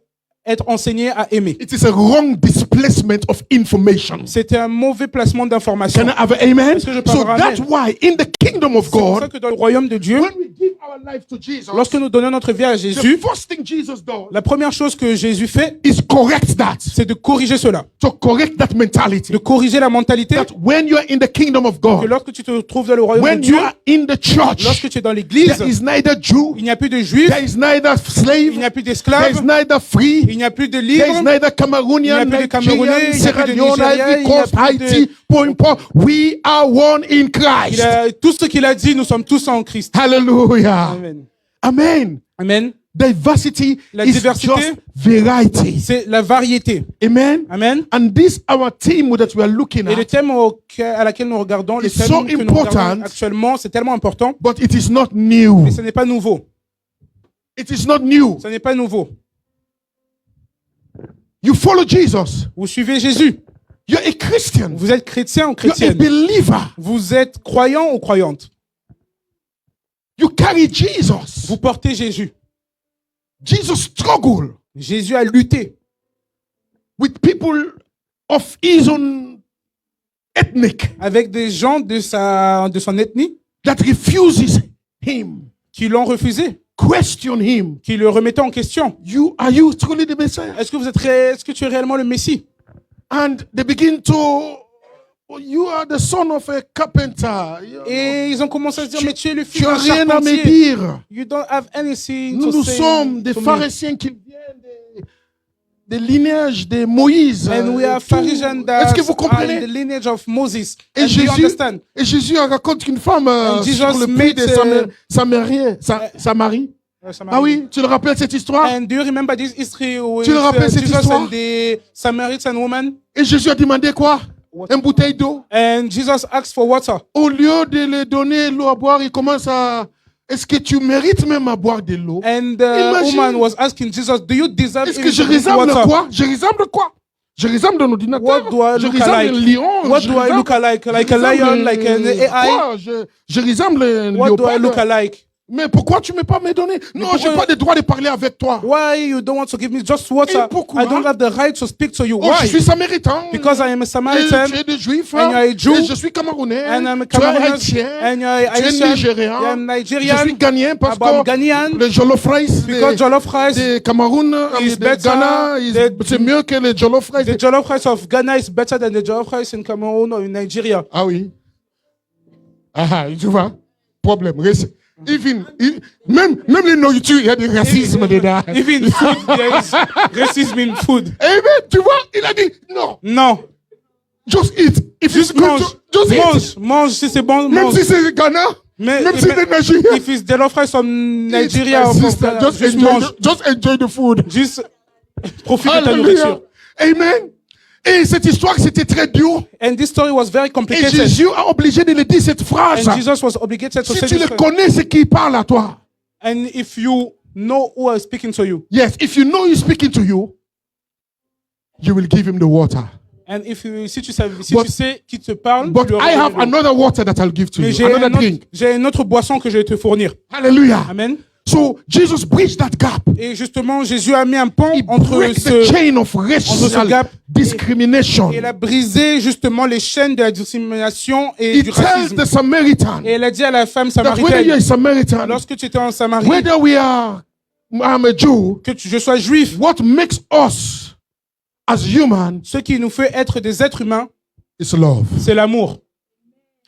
être enseignée à aimer. It is a wrong displacement of information. C'était un mauvais placement d'information. Can I have an amen? Est-ce que je peux So avoir un that's amen? why in the kingdom of C'est pour ça God, que dans le royaume de Dieu, when we give our life to Jesus, lorsque nous donnons notre vie à the Jésus, first thing Jesus does la première chose que Jésus fait, is correct that. c'est de corriger cela, To correct that mentality. de corriger la mentalité That when you are in the kingdom of que God, lorsque tu te trouves dans le royaume de when Dieu, you are in the church, lorsque tu es dans l'église, there is neither Jew, il n'y a plus de juifs, there is neither slave, il n'y a plus there is d'esclaves, neither free, il n'y a plus de there is libres, neither Cameroonian, Il n'y a plus de Camerounais, Nigerian, il n'y a Sierra plus de Leone, Nigériens, Ivory il n'y a Coast, plus de- Haiti, point. We are one in Christ. tout ce qu'il a dit, nous sommes tous en Christ. Hallelujah. Amen. Amen. Amen. Diversity La is diversité, just variety. c'est la variété. Amen. Amen. And this our theme that we are looking Et le at, thème à laquelle nous regardons, le It's thème so que nous regardons important. actuellement, c'est tellement important, but it is not new. mais ce n'est pas nouveau. It is not new. Ce n'est pas nouveau. You follow Jesus. Vous suivez Jésus. You're a Christian. Vous êtes chrétien ou You're a chrétienne. believer. Vous êtes croyant ou croyante. You carry Jesus. Vous portez Jésus. Jesus struggled Jésus a lutté with people of his own ethnic avec des gens de son ethnie that refuses him, qui l'ont refusé, question him. qui le remettaient en question. Are you truly the Messiah? Est-ce que tu es réellement le Messie? And they begin to You are the son of a carpenter. Et ils ont commencé à se dire, mais tu es le fils Tu d'un n'as rien à me charpentier. dire. You don't have anything Nous to say sommes des to me. pharisiens qui viennent des linéages de Moïse. And we are Tout. Phariseans Est-ce que vous that are in comprenez? the lineage of Moses. Et And do you Jésus, understand? et Jésus raconte qu'une femme And sur Jesus le puits made, de Samarie. Ah oui, tu le rappelles cette histoire? And do you remember this history with Tu le rappelles cette Jesus histoire? and the Samaritan woman? Et Jésus a demandé quoi? Water. Une bouteille d'eau. And Jesus asked for water. Au lieu de lui donner l'eau à boire, il commence à... Est-ce que tu mérites même à boire de l'eau? And the Imagine. woman was asking Jesus, do you deserve Est-ce que even je to drink ressemble water? quoi? Je ressemble quoi? Je ressemble d'un ordinateur. What do I Je look ressemble à un alike? lion. What Je do I ressemble- look alike? Like je a ressemble lion, like an AI? quoi? Je ressemble à un What do I look léopard. alike? Mais pourquoi tu ne m'as pas me donné? Non, pourquoi- je n'ai pas le droit de parler avec toi. Why you don't want to give me just water? Et pourquoi? I don't have the right to speak to you. Oh, je Why? suis samaritain. Because I am a Et Samaritan. tu es des juifs. And you are a Jew. Et je suis camerounais. And I'm a Tu es Cameroonian. haïtien. And you are Tu es Haitian. nigérian. I am Je Nigerian. suis ghanéen parce I'm que Ghanaian. le jollof rice Because jollof rice, de Cameroun, is de better Ghana, c'est mieux que le jollof rice. the jollof rice of Ghana is better than the jollof rice in Cameroon or in Nigeria. Ah oui. Ah, tu vois, problème. Même les nourritures, il y a du racisme dedans. Even in food, there is racism in food. Eh bien, tu vois, il a dit non, Non. just eat. If Juste it's mange. just eat. Mange. Mange si c'est bon, Même mange. si c'est Ghana, même si c'est Nigeria. If it's jollof rice from eat, Nigeria my or from sister, Ghana, just juste enjoy, mange. just enjoy the food. Juste profite de ta Hallelujah. nourriture. Amen. Et cette histoire, c'était très dur. And this story was very Et complicated. Jésus a obligé de lui dire cette phrase. And Jesus was obligated to Si say tu this. le connais, c'est qui parle à toi. And if you know who is speaking to you, Yes, if you know he's speaking to you, you will give him the water. and if you, si tu But- sais qui te parle, But tu leur I have redonnes. another water that I'll give to Mais you. Another drink. j'ai une autre boisson que je vais te fournir. Hallelujah. Amen. So Jesus bridged that gap. Et justement, Jésus a mis un pont He entre break the ce chain of racial gap. discrimination. et elle a brisé justement les chaînes de la discrimination et He du tells racisme. the Samaritan Et elle a dit à la femme that whether you're a samaritaine, Samaritan, lorsque tu étais en Samarie, whether I'm a Jew, que je sois juif, what makes us as human ce qui nous fait être des êtres humains, is love. c'est l'amour.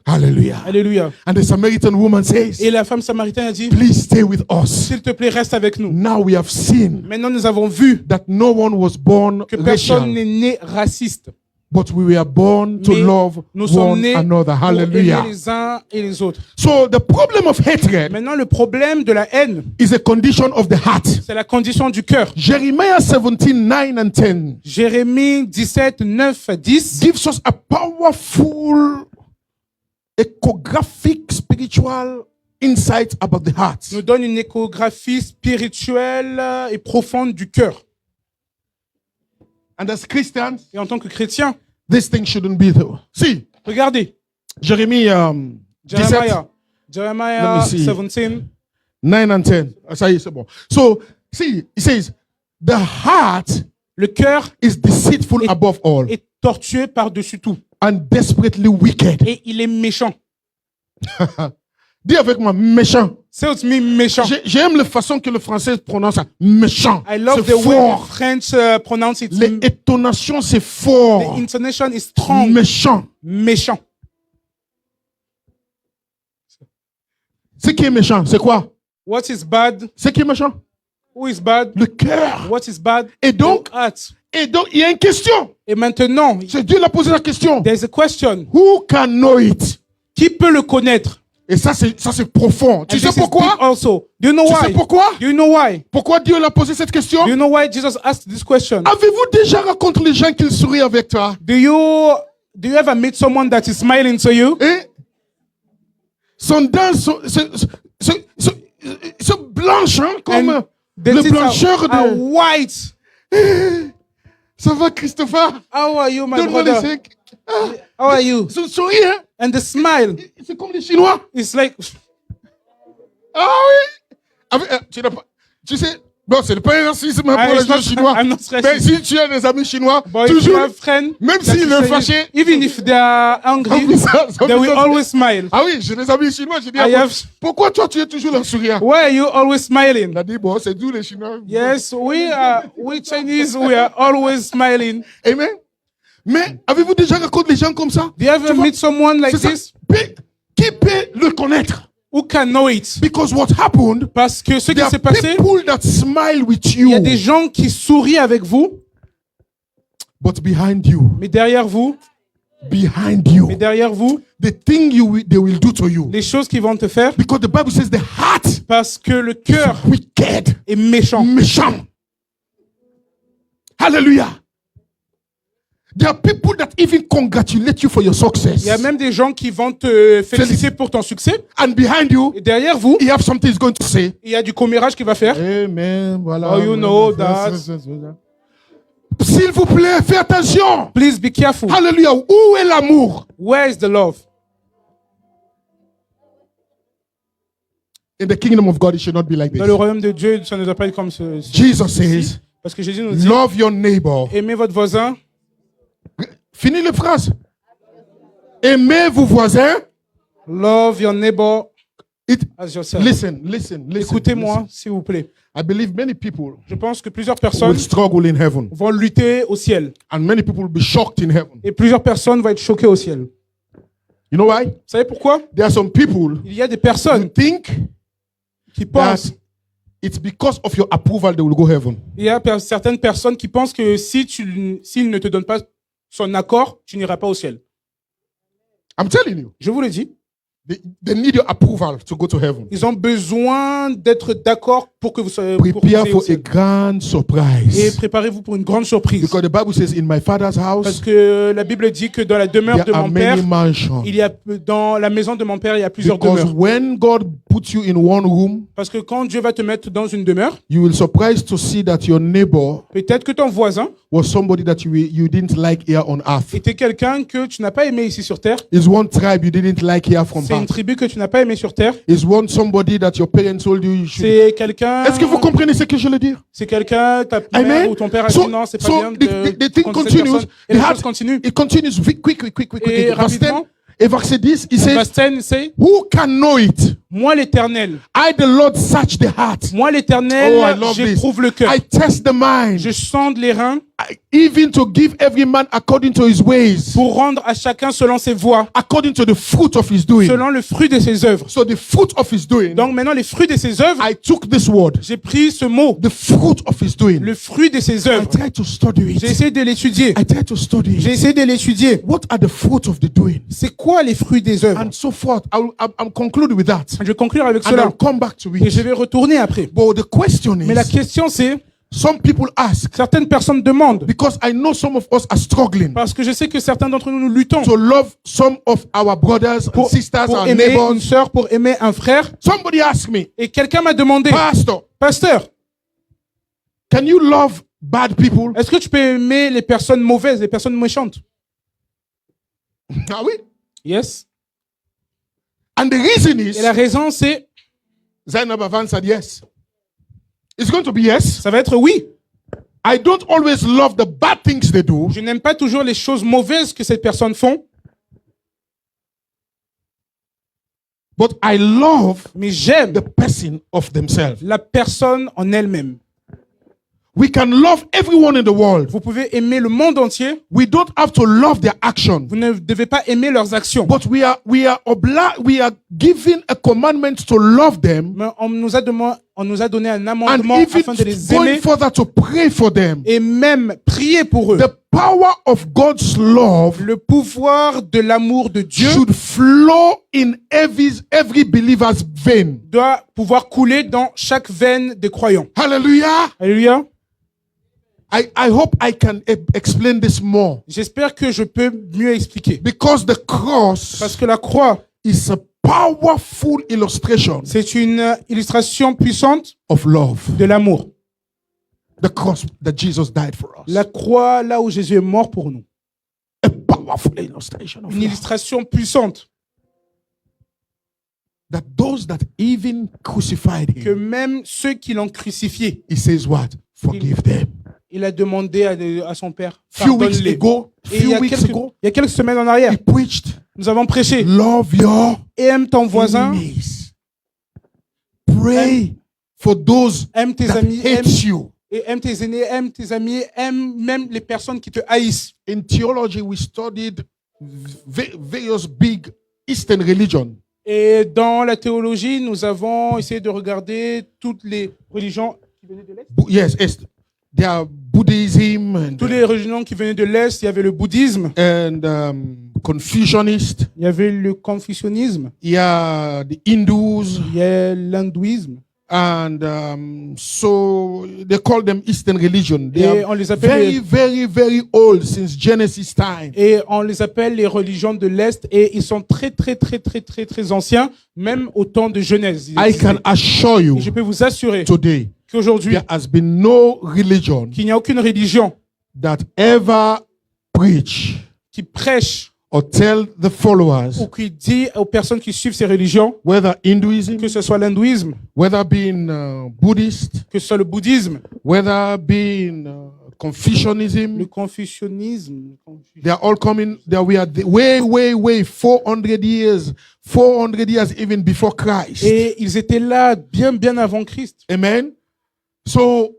Hallelujah. Alléluia. And the Samaritan woman says, Et la femme samaritaine a dit, please stay with us. s'il te plaît, reste avec nous. Now we have seen Maintenant, nous avons vu that no one was born que personne racial, n'est né raciste. but we were born to Mais love nous sommes one nés another. pour aimer Hallelujah. les uns et les autres. So the problem of hatred Maintenant, le problème de la haine, is a condition of the heart. c'est la condition du cœur. Jeremiah 17, 9 and 10 Jérémie 17, 9 à 10 gives us a powerful echographic spiritual insight about the heart. nous donne une échographie spirituelle et profonde du cœur. And as Christians, Et en tant que chrétien, this thing shouldn't be there. See, regardez, Jeremy 17, Jeremiah Let me see. 17, 9 and 10. Ah, ça y est, c'est bon. So, see, it says, the heart le cœur is deceitful Et- above all est tortueux par-dessus tout. and desperately wicked. Et il est méchant. Dis avec moi, méchant. C'est aussi méchant. J'aime la façon que le français prononce ça. Méchant. I love C'est the way the fort. French pronounce it. Les intonations, c'est The fort. intonation is strong. Méchant. Méchant. Ce qui est méchant, c'est quoi? What is bad? Ce qui est méchant? Who is bad? Le cœur. What is bad? Et donc, The heart. il y a une question. Et maintenant, C'est Dieu l'a posé la question. there's a question. Who can know it? Qui peut le connaître? Et ça, c'est profond. Tu And sais this is pourquoi? deep also. Do you know Tu why? sais pourquoi? Do you know why? Pourquoi Dieu l'a posé cette question? Do you know why Jesus asked this question? Avez-vous déjà rencontré les gens qui sourient avec toi? Do you ever meet someone that is smiling to you? Et son dents sont blanches, hein, comme And the le teeth blancheur are de... white. Ça va, Christopher? How are you, my Donne-moi les brother? 5. Ah, How are you? son sourire, hein? And the smile C'est comme les Chinois. is like, Ah oui! Tu sais, bon, c'est pas un racisme pour les it's gens not- chinois. I'm not Mais racist. si tu as des amis chinois, But if you toujours, have friends, même that s'ils is le saying- fâchaient, even if they are angry, they will always smile. Ah oui, j'ai des amis chinois, j'ai dit, I have- pourquoi toi tu es toujours le souriant? Why are you always smiling? Il a dit, bon, c'est d'où les Chinois. Yes, we Chinese, we are always smiling. Amen. Mais avez-vous déjà rencontré des gens comme ça? Do you ever Tu vois, meet someone like c'est ça. this? Qui peut le connaître? Who can know it? Because what happened, Parce que ce qui there s'est are passé, people that smile with il y a you, des gens qui sourient avec vous, but behind you, mais derrière vous, the thing they will do to you. les choses qu'ils vont te faire, Because the Bible says the heart parce que le cœur is wicked, est méchant. méchant. Hallelujah. There are people that even congratulate you for your success. Il y a même des gens qui vont te féliciter pour ton succès. And behind you, Et derrière vous, you have something he's going to say. il y a du commérage qu'il va faire. Amen. Voilà. Oh, you know that. S'il vous plaît, faites attention. Please be careful. Hallelujah. Où est l'amour? Where is the love? In the kingdom of God, it should not be like Dans le this. royaume de Dieu, ça ne doit pas être comme ce. Jesus says, Parce que Jésus nous dit, love your neighbor. aimez votre voisin. Finis les phrases. Aimez vos voisins. Love your neighbor It, as yourself. listen. Écoutez-moi, s'il vous plaît. I believe many people Je pense que plusieurs will personnes struggle in heaven. vont lutter au ciel. And many people will be shocked in heaven. Et plusieurs personnes vont être choquées au ciel. You know why? Vous savez pourquoi? There are some people Il y a des who personnes think qui that pensent, it's because of your approval they will go heaven. il y a certaines personnes qui pensent que s'il ne te donne pas son accord, tu n'iras pas au ciel. I'm telling you. Je vous le dis. They need your approval to go to heaven. Ils ont besoin d'être d'accord pour que vous soyez pour que vous Prepare ayez au for a ciel. grand Et surprise. préparez-vous pour une grande surprise. Because the Bible says, in my father's Parce house, que la Bible dit que dans la demeure de there are mon père, many mansions. il y a dans la maison de mon père, il y a plusieurs Because demeures. when God puts you in one room, Parce que quand Dieu va te mettre dans une demeure, you will surprise to see that your neighbor peut-être que ton voisin was somebody that you didn't like here on earth. était quelqu'un que tu n'as pas aimé ici sur terre. Is one tribe you didn't like here from C'est une birth. tribu que tu n'as pas aimé sur terre. Is one somebody that your parents told you should. C'est quelqu'un. Est-ce que vous comprenez ce que je veux dire? C'est quelqu'un, ta Amen. mère ou ton père a dit non, c'est pas bien the thing contre cette continues. personne. Et les choses continuent. It continues quick. Et Verse 10, rapidement, et verset 10, il says, Bastien, c'est who can know it? moi l'Éternel. I, the Lord, search the heart. Moi l'Éternel, Oh, I love this. j'éprouve le cœur. I test the mind, Je sonde les reins even to give every man according to his ways, pour rendre à chacun selon ses voies, according to the fruit of his doing. selon le fruit de ses œuvres. So the fruit of his doing, Donc maintenant, les fruits de ses œuvres, I took this word, j'ai pris ce mot, the fruit of his doing. le fruit de ses I œuvres. tried to study J'ai it. essayé de l'étudier. I tried to study J'ai it. essayé de l'étudier. What are the fruits of the doing? C'est quoi les fruits des œuvres? And so forth. I'm conclude with that. Je vais conclure avec And cela. I'll come back to Et je it. vais retourner après. But the question Mais la is, question c'est, some people ask, certaines personnes demandent, because I know some of us are struggling parce que je sais que certains d'entre nous, nous luttons to love some of our brothers and sisters, pour our aimer une neighbors. sœur, pour aimer un frère. Somebody asked me, Et quelqu'un m'a demandé, Pastor, pasteur, can you love bad people? est-ce que tu peux aimer les personnes mauvaises, les personnes méchantes? Ah oui. Yes. And the reason is, Et la raison c'est, Zainab Avan said yes. It's going to be yes. ça va être oui. I don't always love the bad things they do, Je n'aime pas toujours les choses mauvaises que ces personnes font, but I love mais j'aime the person of themselves. la personne en elle-même. We can love everyone in the world. Vous pouvez aimer le monde entier. We don't have to love their action, Vous ne devez pas aimer leurs actions. but we are given a commandment to love them, Mais on nous a donné un and amendement afin de even les going aimer further to pray for them. et même prier pour eux. The power of God's love Le pouvoir de l'amour de Dieu should flow in every believer's vein. doit pouvoir couler dans chaque veine des croyants. Hallelujah. Alléluia. I hope I can explain this more, J'espère que je peux mieux expliquer. because the cross Parce que la croix, is a powerful illustration c'est une illustration puissante of love. de l'amour. The cross that Jesus died for us. La croix, là où Jésus est mort pour nous. A powerful illustration of Une love. illustration puissante That those that even crucified que him, même ceux qui l'ont crucifié, he says what? Forgive them. il a demandé à son père, Few weeks pardonne-les. ago, Et il y a quelques semaines en arrière, he preached, nous avons prêché, love your aime ton voisin, enemies. Pray for those aime tes that amis, hate you. Et aime tes aînés, aime tes amis, aime même les personnes qui te haïssent. In theology, we studied various big Eastern religions. Et dans la théologie, nous avons essayé de regarder toutes les religions qui venaient de l'Est. Yes, there are Buddhism and, Toutes les religions qui venaient de l'Est, il y avait le bouddhisme, Confucianist. il y avait le confucianisme, Il y a the Hindus, il y a l'hindouisme. and so they call them Eastern religion. They Et are on les appelle very old since Genesis time. Et on les appelle les religions de l'Est et ils sont très anciens, même au temps de Genèse. I can assure you Et je peux vous assurer today qu'aujourd'hui, there has been no religion qu'il n'y a aucune religion that ever preach qui prêche or tell the followers, ou qui dit aux personnes qui suivent ces religions, whether Hinduism, que ce soit l'hindouisme, whether being Buddhist, que ce soit le bouddhisme, whether being Confucianism, le confucianisme, they are all coming. We are way 400 years even before Christ. et ils étaient là bien avant Christ. Amen. So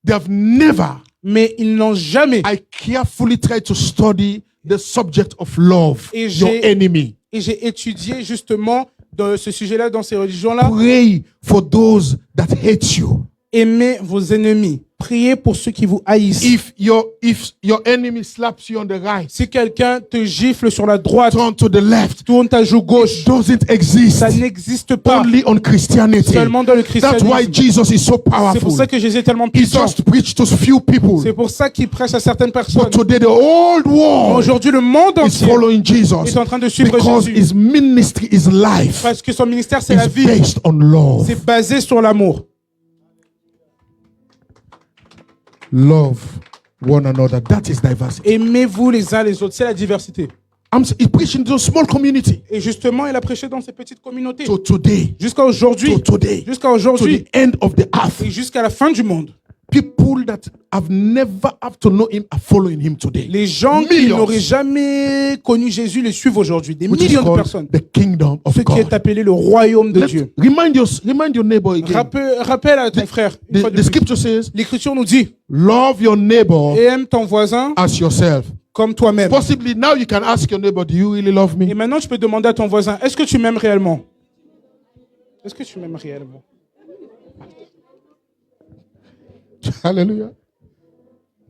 they have never. Mais ils n'ont jamais. I carefully try to study the subject of love, Et your enemy. Et j'ai étudié justement de ce sujet-là dans ces religions-là. Pray for those that hate you. Aimez vos ennemis. Priez pour ceux qui vous haïssent. If your enemy slaps you on the right, Si quelqu'un te gifle sur la droite, turn to the left. tourne ta joue gauche. It doesn't exist. Ça n'existe pas. Only on Christianity. Seulement dans le That's why christianisme. Jesus is so C'est pour powerful. ça que Jésus est tellement He puissant. just preached to few people. C'est pour ça qu'il prêche à certaines personnes. But today the old world Aujourd'hui, le monde is entier following Jesus est en train de suivre because Jésus. his ministry, his life Parce que son ministère, c'est la is vie. based on love. C'est basé sur l'amour. Love one another. That is diversity. Aimez-vous les uns les autres. C'est la diversité. He's preaching to a small community. Et justement, il a prêché dans ces petites communautés. To today. Jusqu'à aujourd'hui. To today. Jusqu'à To aujourd'hui. the end of the earth. Et jusqu'à la fin du monde. People that have never have to know him are following him today. Les gens qui Millions. n'auraient jamais connu Jésus les suivent aujourd'hui. Des Which is millions de called personnes. the kingdom of Ce qui est God. appelé le royaume de Dieu. Remind your neighbor again. Rappelle à ton frère. Une fois de The plus. scripture says, L'Écriture nous dit love your neighbor et aime ton voisin as yourself. comme toi-même. Possibly now you can ask your neighbor, do you really love Et me? maintenant, tu peux demander à ton voisin, est-ce que tu m'aimes réellement? Est-ce que tu m'aimes réellement? Hallelujah.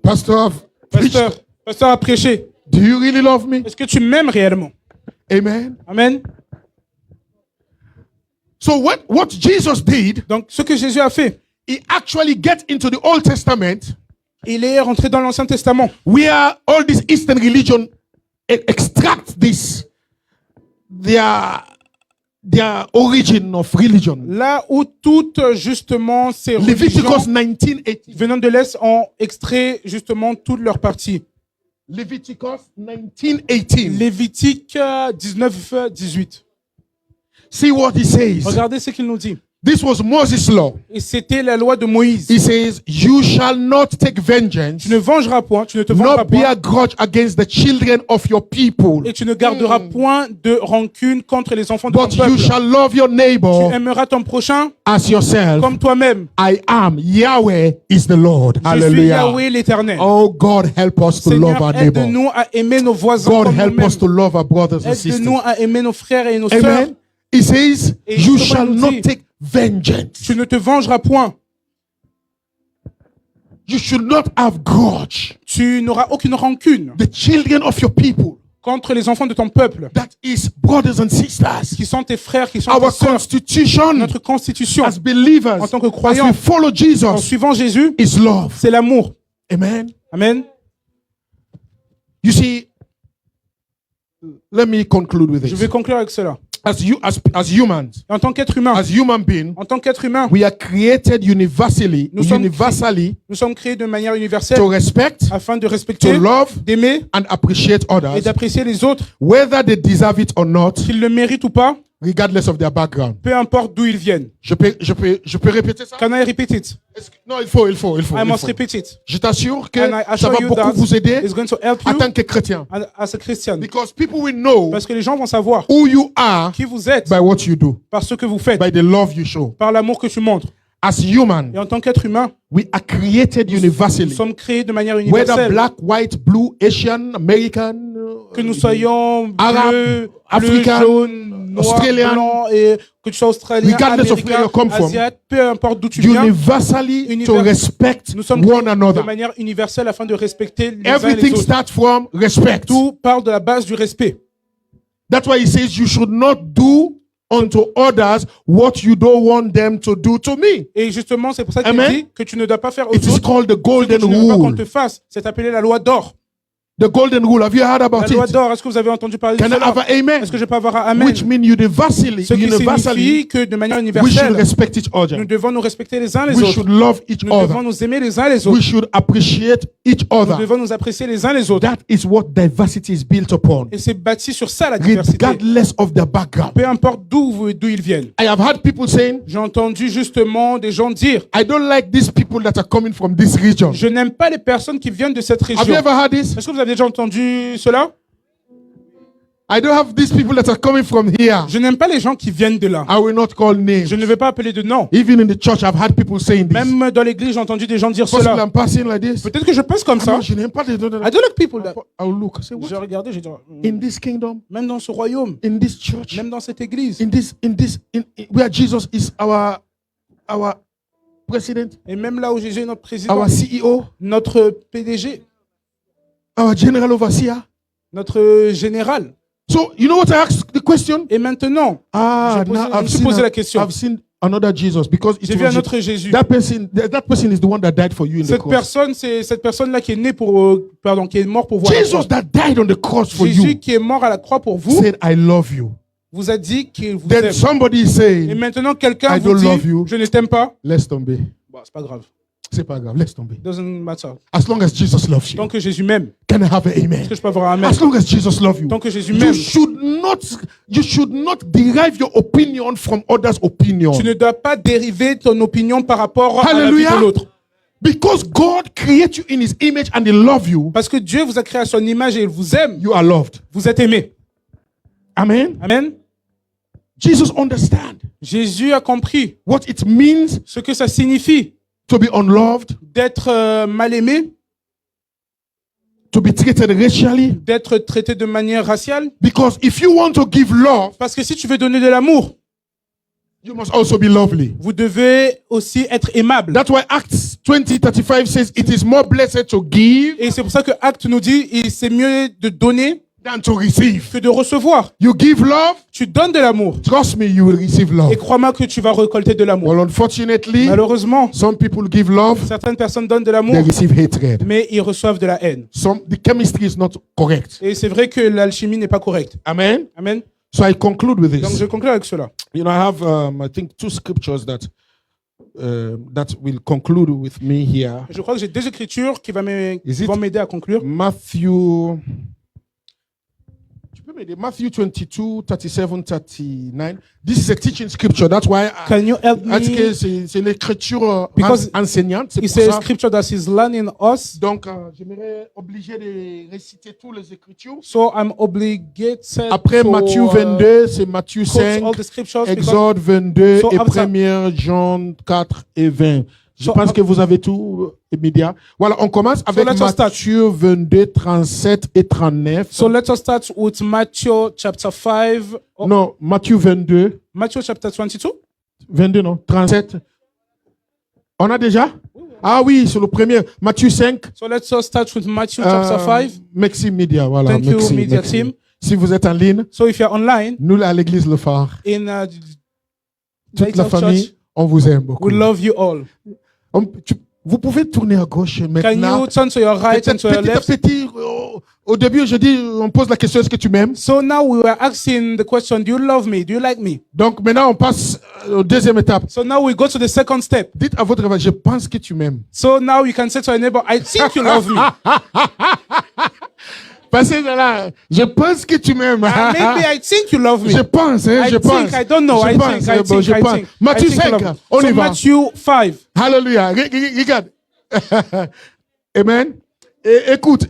Pastor Pasteur a prêché. do you really love me? Est-ce que tu m'aimes réellement? Amen. Amen. So what Jesus did, Donc, ce que Jésus a fait, he actually get into the Old Testament il est rentré dans l'Ancien Testament, where all this Eastern religion extract this their origin of religion. là où toutes justement ces Leviticus religions 19:18. venant de l'Est ont extrait justement toutes leurs parties. Leviticus 19:18. Lévitique 19, 18. See what he says. Regardez ce qu'il nous dit. This was Moses' law. Et c'était la loi de Moïse. He says, you shall not take vengeance, Tu ne vengeras point, tu ne te vengeras nor point, bear grudge against the children of your people, et tu ne garderas point de rancune contre les enfants de ton but peuple. you shall love your Tu neighbor aimeras ton prochain as yourself. comme toi-même. I am Yahweh is the Lord. Je suis Hallelujah. Yahweh l'Éternel. Oh God, help us to love Seigneur, our neighbor. aide-nous à aimer nos voisins God, comme help nous-mêmes. us to love our brothers and sisters. Aide-nous à aimer nos frères et nos sœurs. Amen. He says, Et you justement, shall il nous not dit, take vengeance. Tu ne te vengeras point. You should not have grudge. Tu n'auras aucune rancune The children of your people, contre les enfants de ton peuple, that is brothers and sisters. qui sont tes frères, qui sont Our tes sœurs. constitution Notre constitution, as believers, en tant que as croyants, we follow en Jesus, suivant Jésus, is love. c'est l'amour. Amen. Amen. You see, let me conclude with Je this. vais conclure avec cela. As humans, En tant qu'être humain, as human beings, en tant qu'être humain, we are created universally, Nous sommes universally nous sommes créés de manière universelle to respect, afin de to respecter, love, d'aimer and appreciate et others, d'apprécier les autres, whether they deserve it or not, qu'ils le méritent ou pas, regardless of their background. peu importe d'où ils viennent. Je peux répéter ça? Can I repeat it? Non, il faut. I must repeat it. Je t'assure que And I ça assure va you beaucoup that vous aider it's going to help en you tant que chrétien. as a Christian. Because people will know Parce que les gens vont savoir who you are qui vous êtes by what you do, par ce que vous faites, by the love you show. par l'amour que tu montres. as human, Et en tant qu'être humain, we are created nous universally. sommes créés de manière Whether universelle. black, white, blue, Asian, American, Que nous soyons Arabe, bleus, Africain, jaune, noir, Australian, blanc, et que tu sois australien, regardless of where américain, you come from, asiate, peu importe d'où tu viens, universally to respect nous sommes one créés another. de manière universelle afin de respecter les uns et les Everything autres. starts from respect. Tout part de la base du respect. That's why he says you should not do unto others what you don't want them to do to me. Et justement, c'est pour ça qu'il Amen. dit que tu ne dois pas faire aux It is autres called the ce que golden tu ne veux pas qu'on rule. te fasse. C'est appelé la loi d'or. The golden rule. Have you heard La about loi it? d'or, est-ce que vous avez entendu parler de Can I cela? have an amen? Est-ce que je peux avoir un amen? Which means universally, Ce qui universally, signifie que de manière we should universelle, respect each other. nous devons nous respecter les uns les We autres. should love each Nous devons other. nous aimer les uns les We autres. should appreciate each Nous other. devons nous apprécier les uns les autres. That is what diversity is built upon, Et c'est bâti sur ça, la diversité. regardless of their background. Peu importe d'où ils viennent. I have had people saying, J'ai entendu justement des gens dire, I don't like these people that are coming from this region. je n'aime pas les personnes qui viennent de cette Have you région. ever heard this? Est-ce que vous avez déjà entendu cela? I don't have these people that are coming from here. Je n'aime pas les gens qui viennent de là. I will not call names. Je ne vais pas appeler de nom. Even in the church, I've had people saying this. Même dans l'église, j'ai entendu des gens dire Possibly cela. I'm passing like this. Peut-être que je pense comme ça. Non, je n'aime pas les I don't like people that. I'll look. I say, what? J'ai regardé, j'ai dit, In this kingdom, même dans ce royaume, in this church, même dans cette église, where Jesus is our president, et même là où Jésus est notre président, our CEO, notre PDG, our general overseer. notre général. So, you know what I asked the question? Et maintenant, Ah, J'ai posé- now je me suis posé la question. I've seen another Jesus because it j'ai vu un was autre Jésus. that person is the one that died for you in the Cette cross. personne, c'est cette personne-là qui est née pour, qui est mort pour vous. à la Jesus croix. that died on the cross for Jésus you qui est mort à la croix pour vous, said, I love you. vous a dit qu'il vous Then aime. somebody is Et saying, maintenant, quelqu'un I vous don't dit, love you. je ne t'aime pas. laisse tomber. Bon, c'est pas grave. C'est pas grave, laisse tomber. Doesn't matter. As long as Jesus loves you. Tant que Jésus m'aime, Can I have an est-ce amen? que je peux avoir un amen? As long as Jesus loves you. Tant que Jésus You m'aime, should not derive your opinion from others' opinion. tu ne dois pas dériver ton opinion par rapport à la vie Hallelujah. de l'autre. Because God created you in his image and he loves you, Parce que Dieu vous a créé à son image et il vous aime. you are loved. Vous êtes aimé. Amen. Amen. Jesus understand Jésus a compris what it means ce que ça signifie to be unloved, d'être mal aimé, to be treated racially. d'être traité de manière raciale. Because if you want to give love, Parce que si tu veux donner de l'amour, you must also be lovely. vous devez aussi être aimable. That's why Acts 20:35 says it is more blessed to give Et c'est pour ça que Acte nous dit, c'est mieux de donner than to receive. que de recevoir. You give love, Tu donnes de l'amour. trust me, you will receive love. Et crois-moi que tu vas récolter de l'amour. Well, unfortunately, Malheureusement, some people give love, certaines personnes donnent de l'amour, they receive hatred. mais ils reçoivent de la haine. The chemistry is not correct. Et c'est vrai que l'alchimie n'est pas correcte. Amen. Amen. So I conclude with Donc this. je conclue avec cela. You know, I have, I think, two scriptures that will conclude with me here. Je crois que j'ai deux écritures qui Is it- vont m'aider à conclure. Matthew. Tu peux m'aider? Matthew 22, 37, 39. This is a teaching scripture. That's why Can you help parce que me? c'est l'écriture Because enseignante. C'est It's pour a ça. scripture that is learning us. Donc, j'aimerais obligé de réciter toutes les écritures. So I'm obligated Après to Matthieu 22, c'est Matthieu quote 5, all the scriptures because Exode 22 So et after- 1er Jean 4 et 20. Je So pense af- que vous avez tout immédiat. Voilà, on commence avec let's start. Matthieu 22, 37 et 39. so let us start with Matthew chapter 5. Oh, Non, Matthieu 22. Matthew chapter 22. 22, non, 37. On a déjà? Ah oui, c'est le premier. Matthieu 5. So let's us start with Matthew chapter 5. Maxi Media, voilà. Thank you, Maxi, Media Maxi. Team. Si vous êtes en ligne, So if you're online nous à l'église Le Phare, in toute la Lighthouse famille, Church, on vous aime beaucoup. we love you all. Vous pouvez tourner à gauche Can maintenant. you turn to your right and to your Petit à left? petit, au début, je dis, on pose la question, est-ce que tu m'aimes? So now we were asking the question, do you love me? Do you like me? Donc maintenant, on passe au deuxième étape. So now we go to the second step. Dites à votre voisin, je pense que tu m'aimes. So now you can say to your neighbor, I think you love me. Passez de là, je pense que tu m'aimes. Maybe I think you love me. Je pense, hein, I je think, pense. I don't know. Je I pense, think, I bon, think, je I pense. think. Matthieu I think you 5, love me. on So y va. Matthew 5. Alléluia. Regarde. Amen. Et écoute.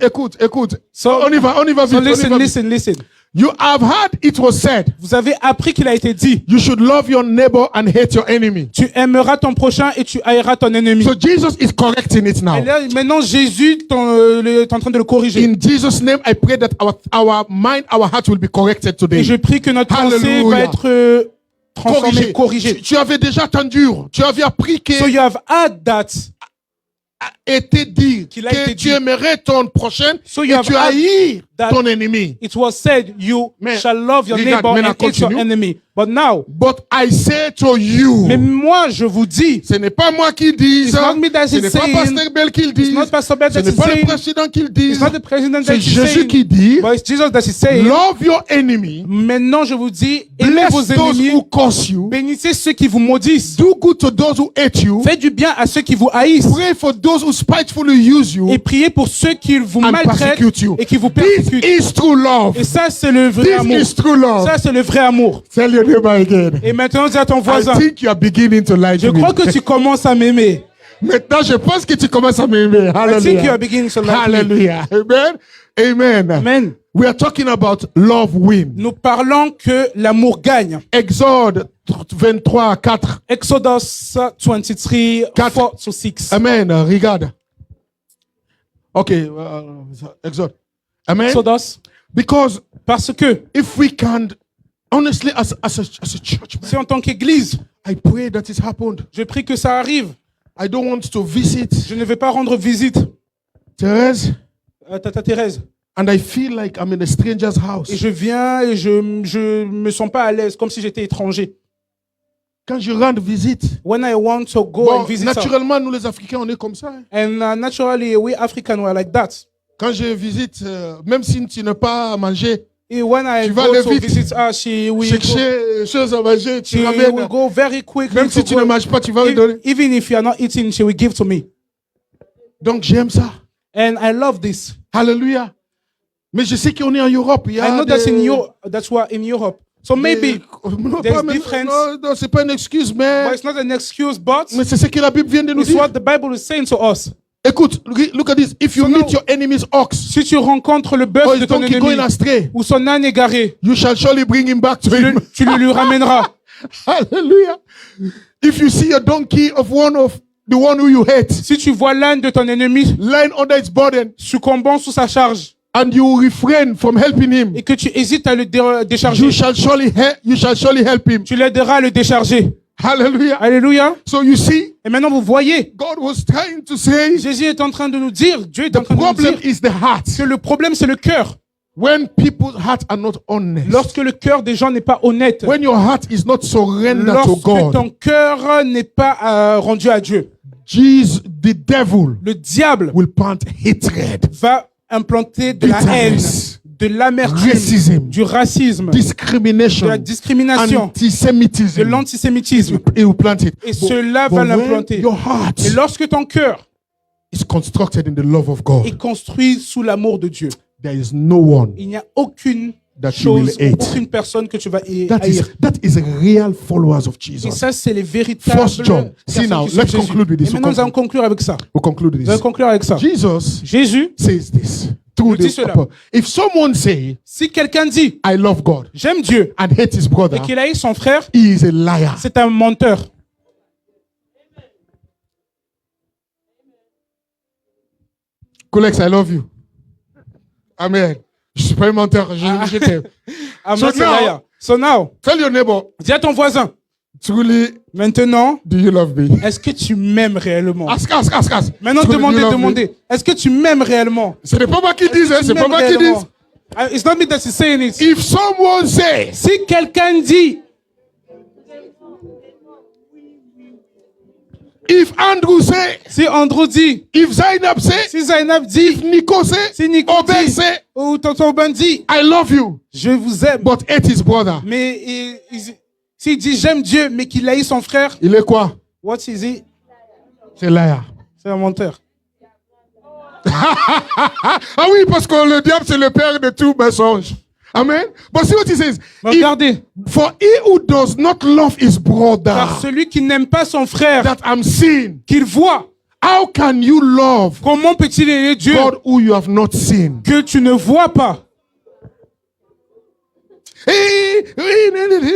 So- on y va vite. So on y listen, va vite. listen, listen. You have heard it was said, Vous avez appris qu'il a été dit, you should love your neighbor and hate your enemy. tu aimeras ton prochain et tu haïras ton ennemi. So Jesus is correcting it Et now. là, maintenant, Jésus est en train de le corriger. In Jesus' name, I pray that our mind, our heart will be corrected Et today. je prie que notre pensée Hallelujah. va être transformée, corrigée. Tu avais déjà entendu, tu avais appris que So you have heard that. a été dit Qu'il a que été tu dit. aimerais ton prochain So et you have tu heard haïs that ton ennemi. It was said, you Mais, shall love your regarde, neighbor maintenant, and hate your continue. enemy. But now, But I say to you, mais moi, je vous dis, ce n'est pas moi qui dis, It's not me that ce is n'est pas saying, Pasteur Bell qui le dit, it's not Pastor Bell ce that n'est is pas le saying, président qui le dit, it's not the president that c'est is Jésus saying, qui dit, but it's Jesus that is saying, love your enemy, maintenant je vous dis, aimez vos bless those ennemis, who curse you, bénissez ceux qui vous maudissent, do good to those who hate you, faites du bien à ceux qui vous haïssent, pray for those who spitefully use you et priez pour ceux qui vous and maltraitent persecute you. et qui vous This persécutent. is true love. Et ça, c'est le vrai This amour. is true love. Ça, c'est le vrai amour. Tell your neighbor again. Et maintenant, dis à ton I voisin, think you are beginning to like je me. crois que tu commences à m'aimer. Maintenant, je pense que tu commences à m'aimer. I think you are Hallelujah. beginning to like me. Hallelujah. Amen. Amen. Amen. We are talking about love win. Nous parlons que l'amour gagne. Exode 23, 4. Exodus 23, 4 to 6. Amen. Regarde. Okay. Exode. Amen. Exodus. Because Parce que if we can, honestly, as a church, si en tant qu'église, I pray that it happened. je prie que ça arrive. I don't want to visit Je ne vais pas rendre visite Therese, à Tata Thérèse. and I feel like I'm in a stranger's house. Et je viens et je me sens pas à l'aise, comme si j'étais étranger. Quand je rends visite, When I want to go bon, and visit her. naturellement, nous les Africains, on est comme ça. Hein. And naturally, we African were like that. Quand je visite, même si tu n'as pas à manger, And when I Tu vas go aller to vite. visit her, she will chercher choses à manger, tu will ramènes. go very quickly. Même to si tu go. ne manges pas, tu vas lui donner. Even if you are not eating, she will give to me. Donc j'aime ça. And I love this. Alléluia. Mais je sais qu'on est en Europe. Il y a I know des, that's why in Europe. So maybe, non, there's pas même- difference. non, c'est pas une excuse, but mais it's not an excuse, but c'est ce que la Bible vient de nous it's dire. what the Bible is saying to us. Écoute, look at this. If you So meet now- your enemy's ox, Si tu rencontres le or bœuf de his ton donkey ennemi going astray, ou son âne égaré, you shall surely bring him back to him. tu le lui ramèneras. Hallelujah. If you see a donkey of the one who you hate, Si tu vois l'âne de ton ennemi lying under its burden, succombant sous sa charge and you refrain from helping him, et que tu hésites à le décharger, you shall surely help him. tu l'aideras à le décharger. Hallelujah. Alléluia. So you see, Et maintenant, vous voyez, God was trying to say Jésus est en train de nous dire, Dieu est en the train de nous problem dire is the heart. que le problème, c'est le cœur. When people's hearts are not honest, Lorsque le cœur des gens n'est pas honnête, when your heart is not surrendered to lorsque God, ton cœur n'est pas rendu à Dieu, the devil le diable will plant hatred, va implanter de la haine, bitterness, de l'amertume, racism, du racisme, de discrimination, la discrimination, de antisemitism. l'antisémitisme. It will plant it. Et cela va when l'implanter. your heart Et lorsque ton cœur is constructed in the love of God, est construit sous l'amour de Dieu, there is no one il n'y a aucune that you will chose, hate. aucune personne que tu vas That is haïr. real followers of Et Jesus. ça, c'est les véritables. First John. See personnes now, qui suivent let's Jésus. conclude with this. Et maintenant, nous allons conclure avec ça. We'll conclude with Nous allons this. conclure avec ça. Jesus Jésus, says this through nous dit this. cela. If someone say, si quelqu'un dit I love God j'aime Dieu and hate his brother, et qu'il haït son frère, he is a liar. c'est un menteur. Colex, I love you. Amen. Je suis pas un menteur, je t'aime. Amen, So c'est now- liar. So now, Tell your neighbor, dis à ton voisin, truly, maintenant, do you love me? est-ce que tu m'aimes réellement? Ask. Maintenant, Truly, do you love me? demandez, est-ce que tu m'aimes réellement? Ce n'est pas moi qui dis, hein, Tu c'est pas m'aimes moi qui réellement? dis. It's not me that is saying it. If someone says, Si quelqu'un dit, if Andrew say, si Andrew dit, if Zainab say, si Zainab if dit, Nico say, si Nico Obed dit, say, ou tonton Ben dit, I love you, je vous aime. but hate his brother. Mais s'il dit j'aime Dieu, mais qu'il haït son frère, Il est quoi? what is he? C'est liar. C'est un menteur. Ah oui, parce que le diable, c'est le père de tout mensonge. Amen. But see what he says. Regardez, For he who does not love his brother car celui qui n'aime pas son frère, that I'm seeing, qu'il voit, how can you love comment peut-il aimer Dieu God who you have not seen? que tu ne vois pas?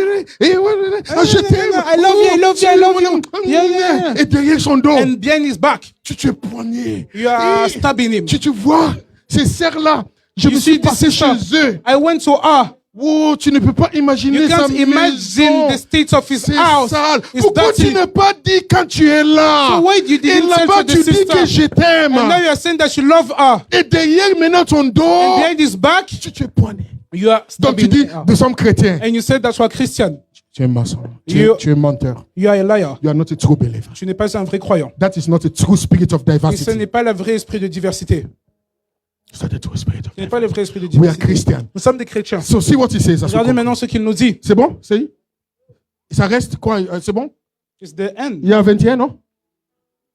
Je t'aime. I love you, I love you, I love you. Yeah, yeah. Et derrière son dos, And behind his back, tu es poigné. you are stabbing him. Tu vois, ces sœurs-là, je You me see suis this passé chez sister? eux. I went to her. Oh, tu ne peux pas imaginer You sa can't imagine maison. the state of his C'est house. sale. It's Pourquoi tu dirty. n'as pas dit quand tu es là? So why you Et didn't tell là-bas, to the tu dis sister? que je t'aime. And now you are saying that you love her. Et derrière, maintenant, ton dos, And behind his back, tu es poigné. you are Donc tu stabbing dis, her. nous sommes chrétiens. And you said that you are Christian. Tu es maçon. You- Tu es menteur. You are a liar. You are not a true believer. Tu n'es pas un vrai croyant. That is not a true spirit of Et ce diversity. n'est pas le vrai esprit de diversité. It's not a true spirit of Ce n'est pas diversity. le vrai esprit de We are diversité. Christians. Nous sommes des chrétiens. So see what he says. as we Regardez conclude. maintenant ce qu'il nous dit. C'est bon? Ça reste quoi? C'est bon? It's the end. Il y a 21, non?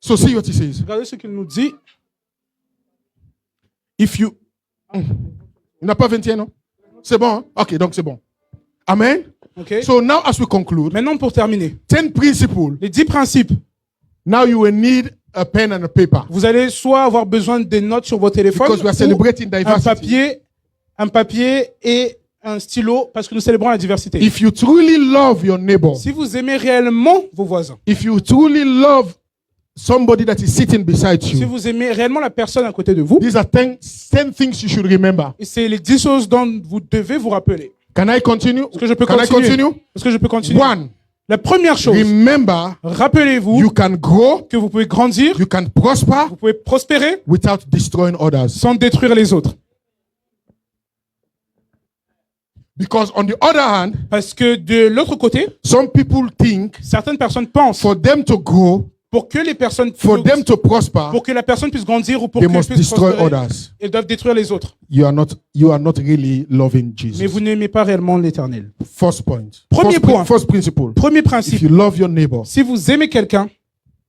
So see what he says. Regardez ce qu'il nous dit. If you... Il n'a pas 21, non? C'est bon, hein? Ok, donc c'est bon. Amen. Okay? So now as we conclude, Maintenant, pour terminer, 10 principles. les 10 principes. Now you will need a pen and a paper. Vous allez soit avoir besoin des notes sur vos téléphones Because we are ou celebrating diversity. un papier et un stylo parce que nous célébrons la diversité. If you truly love your neighbor, Si vous aimez réellement vos voisins, if you truly love somebody that is sitting beside si you, vous aimez réellement la personne à côté de vous, these are 10 things you should remember. et c'est les 10 choses dont vous devez vous rappeler. Can I continue? Est-ce que je peux Can I continuer? continue? Est-ce que je peux continuer? One, La première chose, remember rappelez-vous you can grow, que vous pouvez grandir, you can prosper vous pouvez prospérer without destroying others. sans détruire les autres. Because on the other hand, Parce que de l'autre côté, some people think certaines personnes pensent for them to grow, pour que les personnes for them to prosper, pour que la personne puisse grandir ou pour they qu'elle must puisse destroy prospérer, others. elles doivent détruire les autres. You are not really loving Mais Jesus. vous n'aimez pas réellement l'Éternel. First point. Premier point. First principle. Premier If principe, you love your neighbor, si vous aimez quelqu'un,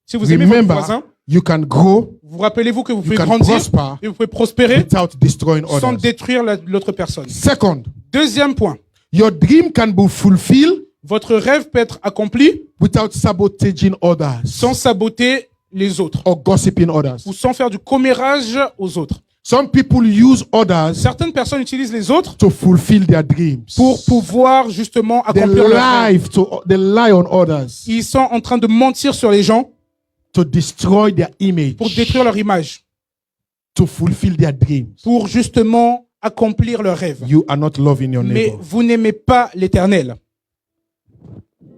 si vous aimez votre remember voisin, you can grow vous rappelez-vous que vous you pouvez can grandir prosper et vous pouvez prospérer without destroying sans others. détruire l'autre personne. Second, Deuxième point, your dream can be fulfilled votre rêve peut être accompli without sabotaging others sans saboter les autres or gossiping others. ou sans faire du commérage aux autres. Some people use others Certaines personnes utilisent les autres to fulfill their dreams. pour pouvoir justement They accomplir leur rêve. they lie on others Ils sont en train de mentir sur les gens to destroy their image, pour détruire leur image, to fulfill their dreams. pour justement accomplir leurs rêves. You are not loving your Mais neighbor. vous n'aimez pas l'Éternel.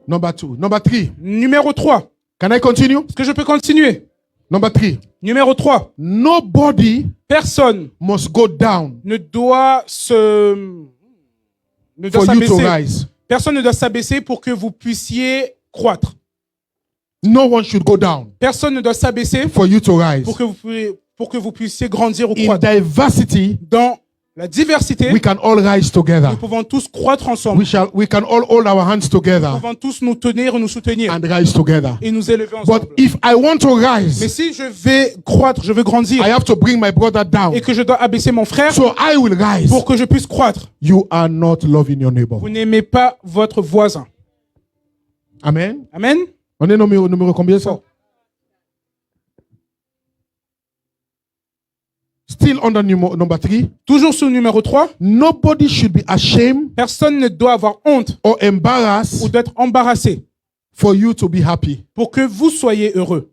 Number 2. Number 3. Numéro 3. Can I continue? Est-ce que je peux continuer? Number 3. Numéro 3. Nobody Personne must go down ne doit for you to s'abaisser. rise. Personne ne doit s'abaisser pour que vous puissiez croître. No one should go down Personne ne doit s'abaisser for you to rise. pour que vous puissiez grandir ou In croître. diversity, Dans la diversité, we can all rise together. nous pouvons tous croître ensemble. We can all hold our hands Nous together pouvons tous nous tenir et nous soutenir and rise together. et nous élever ensemble. But if I want to Mais rise, si je vais croître, je veux grandir I have to bring my brother down. et que je dois abaisser mon frère So I will rise. pour que je puisse croître, You are not loving your neighbor. vous n'aimez pas votre voisin. Amen. Amen. On est numéro combien ça? Four. Still under number 3. Toujours sous le numéro 3, Nobody should be ashamed personne ne doit avoir honte or ou embarrassed d'être embarrassé for you to be happy. pour que vous soyez heureux.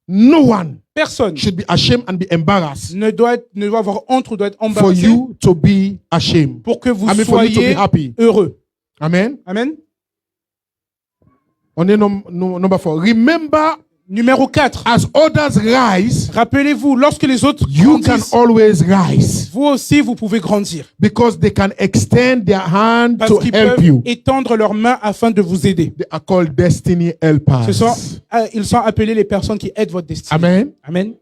No one Personne should be ashamed and be embarrassed ne doit avoir honte ou doit être for embarrassé you to be ashamed. pour que vous I mean, for you to be soyez happy. heureux. Amen. Amen. On est number 4. Remember, Numéro 4, as others rise, rappelez-vous, lorsque les autres you can grandissent, always rise vous aussi, vous pouvez grandir. because they can extend their hand Parce to qu'ils help peuvent you. étendre leurs mains afin de vous aider. They are called destiny helpers. Ils sont appelés les personnes qui aident votre destinée. Amen. Amen.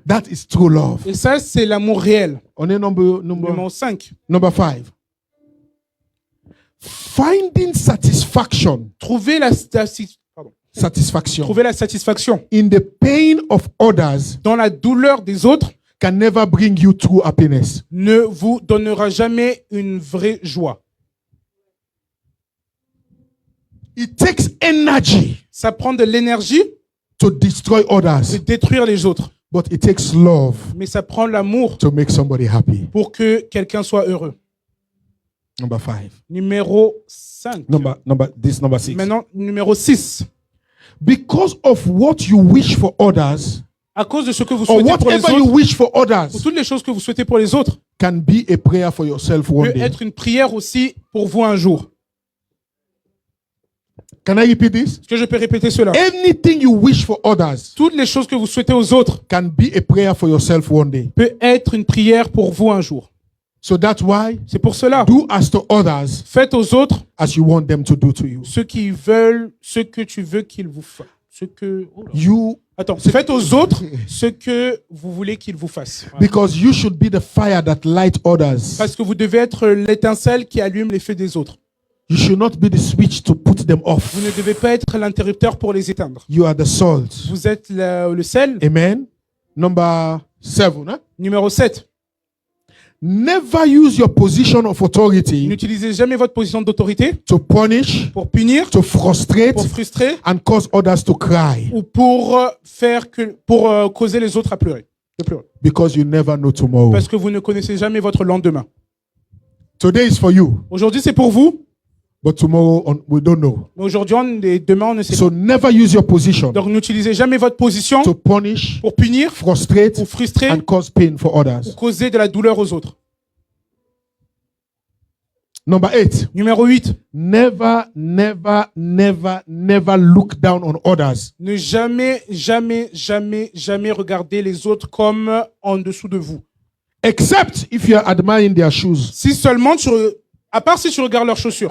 That is true love. Et ça, c'est l'amour réel. On est Numéro 5. number 5. Finding satisfaction Trouver la satisfaction in the pain of others dans la douleur des autres can never bring you true happiness. ne vous donnera jamais une vraie joie. It takes energy Ça prend de l'énergie to destroy de others, détruire les autres. but it takes love Mais ça prend l'amour to make somebody happy. pour que quelqu'un soit heureux. Number 5. Numéro 5. Number 6. Maintenant, numéro 6. Because of what you wish for others, À cause de ce que vous or souhaitez pour les whatever you autres, wish for pour others, toutes les choses que vous souhaitez pour les autres, can be a prayer for yourself one peut day. être une prière aussi pour vous un jour. Can I repeat this? Est-ce que je peux répéter cela? Anything you wish for others Toutes les choses que vous souhaitez aux autres can be a prayer for yourself one day. peut être une prière pour vous un jour. So that's why C'est pour cela. do as to others Faites aux autres as you want them to do to you. ce qu'ils veulent, ce que tu veux qu'ils vous fassent. You Attends, faites aux autres ce que vous voulez qu'ils vous fassent. Voilà. because you should be the fire that light others. Parce que vous devez être l'étincelle qui allume les feux des autres. You should not be the switch to put them off. Vous ne devez pas être l'interrupteur pour les éteindre. You are the salt. Vous êtes le sel. Amen. Number 7. Huh? Numéro 7. Never use your position of authority N'utilisez jamais votre position d'autorité to punish, pour punir, to frustrate, pour frustrer and cause others to cry. ou pour causer les autres à pleurer. De pleurer. Because you never know tomorrow. Parce que vous ne connaissez jamais votre lendemain. Today is for you, Aujourd'hui, c'est pour vous, but tomorrow we don't know. mais aujourd'hui et demain, on ne sait So pas. never use your position Donc, n'utilisez jamais votre position to punish, pour punir, frustrate, pour frustrer, and cause pain for ou others. causer de la douleur aux autres. Number 8. Numéro 8. Never, never, never, never look down on others. Ne jamais, jamais, jamais, jamais regarder les autres comme en dessous de vous. Except if you are admiring their shoes. Si seulement à part si tu regardes leurs chaussures.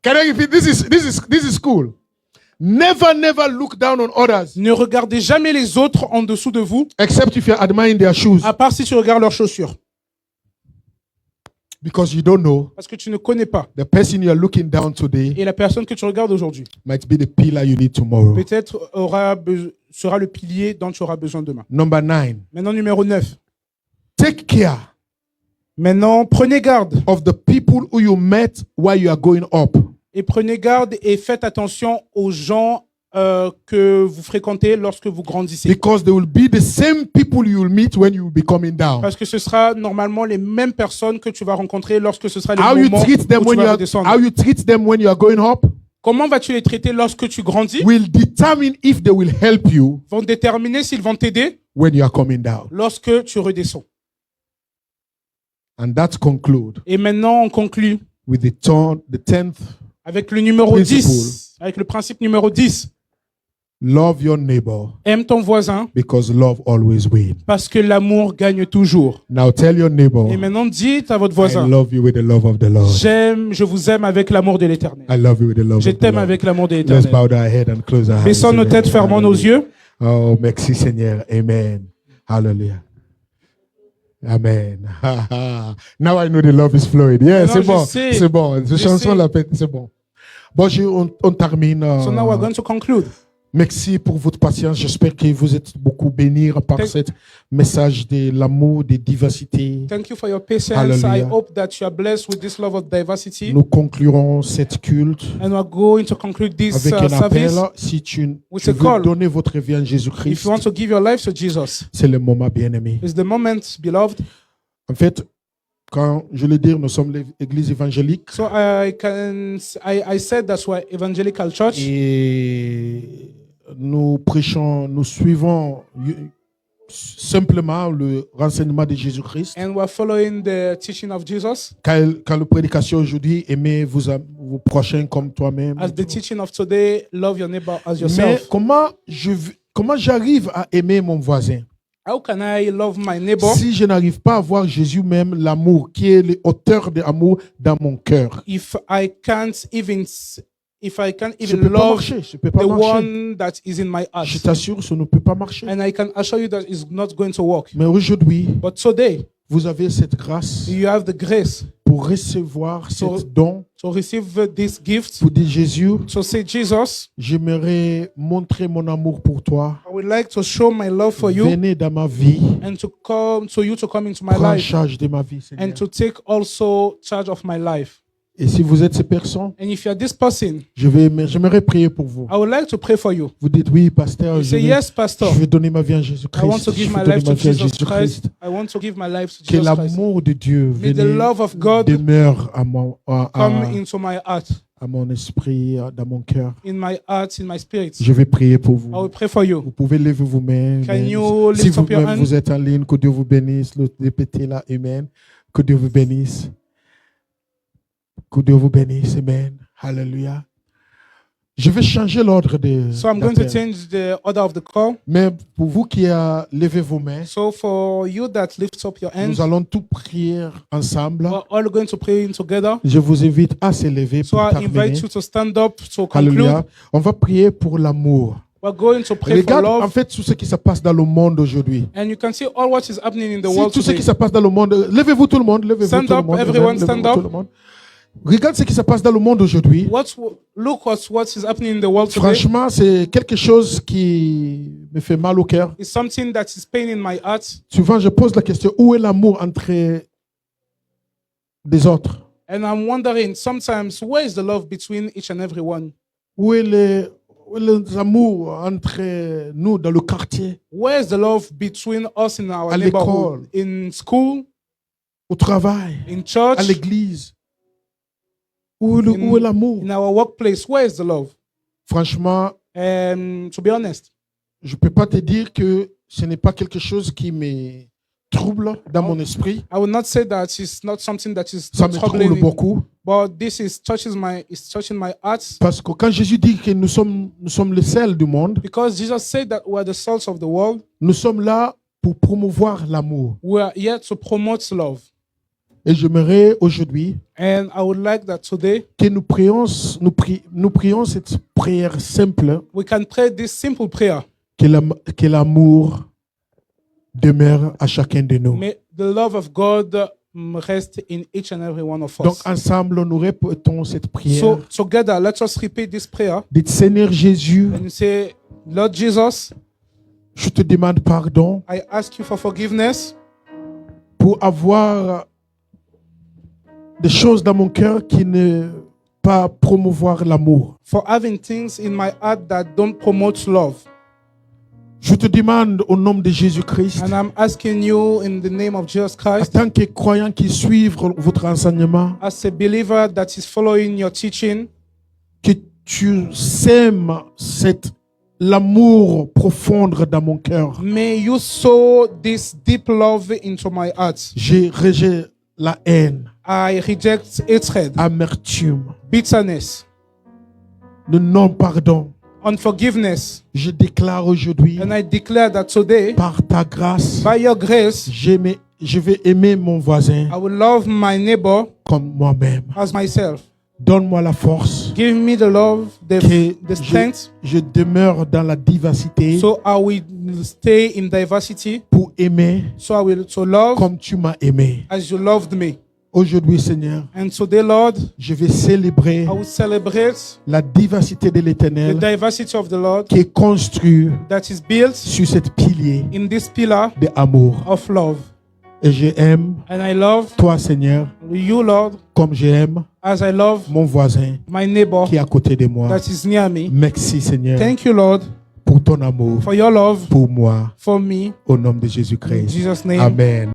Can I repeat? This is cool. Never, never look down on others. Ne regardez jamais les autres en dessous de vous, Except if you are admiring their shoes. à part si tu regardes leurs chaussures. Because you don't know Parce que tu ne connais pas. the person you are looking down today Et la personne que tu regardes aujourd'hui, might be the pillar you need tomorrow. peut-être sera le pilier dont tu auras besoin demain. Number 9. Maintenant, numéro 9. Take care Maintenant, prenez garde. of the people who you met while you are going up. Et prenez garde et faites attention aux gens que vous fréquentez lorsque vous grandissez. Because they will be the same people you will meet when you will be coming down. Parce que ce sera normalement les mêmes personnes que tu vas rencontrer lorsque ce sera le How you moment treat them où tu when you vas are redescendre. how you treat them when you are going up Comment vas-tu les traiter lorsque tu grandis? will determine if they will help you Vont déterminer s'ils vont t'aider when you are coming down. lorsque tu redescends. And that conclude Et maintenant, on conclut with the 10th avec le numéro Principle. 10, avec le principe numéro 10. love your neighbor Aime ton voisin because love always wins. parce que l'amour gagne toujours. Now tell your neighbor, Et maintenant, dites à votre I voisin, love you with the love of the Lord. je vous aime avec l'amour de l'éternel. I love you with the love Je of the t'aime Lord. avec l'amour de Let's l'éternel. bow our head and close our eyes. Baissons nos Amen. têtes, fermons nos yeux. Oh, merci Seigneur. Amen. Hallelujah. Amen. Now I know the love is flowing. Yeah, Maintenant, c'est je bon. sais. C'est bon. Cette Je chanson sais. la fête, c'est bon. Bon, on termine. So now we're going to conclude. Merci pour votre patience. J'espère que vous êtes beaucoup bénis par Thank- ce message de l'amour, de diversité. Thank you for your patience. Hallelujah. I hope that you are blessed with this love of diversity. Nous conclurons cette culte And we're going to conclude this avec un appel. service. Si tu with veux a call. donner votre vie à If Jésus-Christ, you want to give your life to Jesus, c'est le moment, bien-aimé. it's the moment, beloved. En fait, quand je le dire, nous sommes l'église évangélique So I said that's why evangelical church, et nous prêchons, nous suivons simplement le renseignement de Jésus-Christ. and we're following the teaching of Jesus. Quand la prédication aujourd'hui, aimez vos prochains comme toi-même. As the teaching of today, love your neighbor as Mais yourself. comment j'arrive à aimer mon voisin How can I love my neighbor si je n'arrive pas à voir Jésus même, l'amour, qui est l'auteur de l'amour dans mon cœur? if I can't even Je ne peux pas love marcher. Je peux pas the marcher. one that is in my heart? Je t'assure, ça ne peut pas marcher. And I can assure you that it's not going to work. Mais aujourd'hui, But today, vous avez cette grâce you have the grace pour recevoir So- ce don. to receive this gift. Pour dire Jésus, So say, Jesus, j'aimerais montrer mon amour pour toi. I would like to show my love for you Venez dans ma vie. and to come to you to come into my Prends life charge de ma vie, Seigneur. and to take also charge of my life. Et si vous êtes ces personnes, And if you are this person, j'aimerais prier pour vous. I would like to pray for you. Vous dites oui, pasteur, You say, yes, Pastor. je vais donner ma vie à I want Jésus-Christ. to give Je my veux donner life ma to vie à Jesus Jésus-Christ. Christ. I want to give my life to Que Jesus Christ. l'amour de Dieu May the vienne, love of God demeure come into my heart, à mon esprit, dans mon cœur. in my heart, in my spirit. Je vais prier pour I will vous. pray for you. Vous pouvez lever vos mains. Can Amen. you Si lift up your vous-même hand? vous êtes en ligne, que Dieu vous bénisse. Répétez-la, Amen. Que Dieu vous bénisse. Que Dieu vous bénisse, Amen. Hallelujah. Je vais changer l'ordre de So I'm going to d'appel. change the order of the call. Mais pour vous qui a levé vos mains, So for you that lifts up your hands, nous allons tout prier ensemble. we're all going to pray together. Je vous invite à se lever So pour I invite terminer. you to stand up to Alléluia. conclude. On va prier pour l'amour. We're going to pray for Regarde en love. fait tout ce qui se passe dans le monde aujourd'hui. And you can see all what is happening in the Si world tout ce qui today. se passe dans le monde, levez-vous tout le monde, levez-vous Stand tout le up, monde. everyone, levez-vous stand tout up. le monde. Regarde ce qui se passe dans le monde aujourd'hui. Look what is happening in the world today. Franchement, c'est quelque chose qui me fait mal au cœur. It's something that is paining my heart. Souvent, je pose la question, où est l'amour entre des autres? And I'm wondering sometimes, where is the love between each and every one? Où est l'amour entre nous dans le quartier, Where is the love between us in our À neighborhood, in school, au travail, in church, à l'église? Où est l'amour? in our workplace? Where is the love? Franchement, To be honest, je ne peux pas te dire que ce n'est pas quelque chose qui me trouble dans mon esprit. I will not say that it's not something that is Ça me trouble troubling, beaucoup. but this is touching my heart, Parce que quand Jésus dit que nous sommes le sel du monde, because Jesus said that we are the salt of the world. nous sommes là pour promouvoir l'amour. We are here to promote love. Et j'aimerais aujourd'hui And I would like that today que nous prions cette prière simple, we can pray this simple prayer. que l'amour demeure à chacun de nous. May the love of God rest in each and every one of Donc us. ensemble, nous répétons cette prière. So together, let us repeat this prayer Dites, Seigneur Jésus, and say, Lord Jesus, je te demande pardon I ask you for forgiveness pour avoir des choses dans mon cœur qui ne pas promouvoir l'amour. for having things in my heart that don't promote love. Je te demande au nom de Jésus-Christ, And I'm asking you in the name of Jesus en Christ, tant que croyant qui suivent votre enseignement, as a believer that is following your teaching, que tu sèmes l'amour profond dans mon cœur. may you sow this deep love into my heart. Je rejette la haine, I reject hatred, amertume, bitterness, le non-pardon. unforgiveness. Je déclare aujourd'hui, And I declare that today, par ta grâce, by your grace, je vais aimer mon voisin I will love my neighbor comme moi-même. as myself. Donne-moi la force Give me the love, que the strength, je demeure dans la diversité so I will stay in diversity, pour aimer so I will to love comme tu m'as aimé. as you loved me. Aujourd'hui, Seigneur, And today, Lord, je vais célébrer I will celebrate la diversité de the l'Éternel diversity of the Lord qui est construite that is built sur cette pilier in this pillar d'amour. of love. Et j'aime And I love toi, Seigneur, you, Lord, comme j'aime as I love mon voisin my neighbor qui est à côté de moi. that is near me. Merci, Seigneur, Thank you, Lord, pour ton amour for your love pour moi, for me. au nom de In Jésus-Christ. Jesus' name. Amen.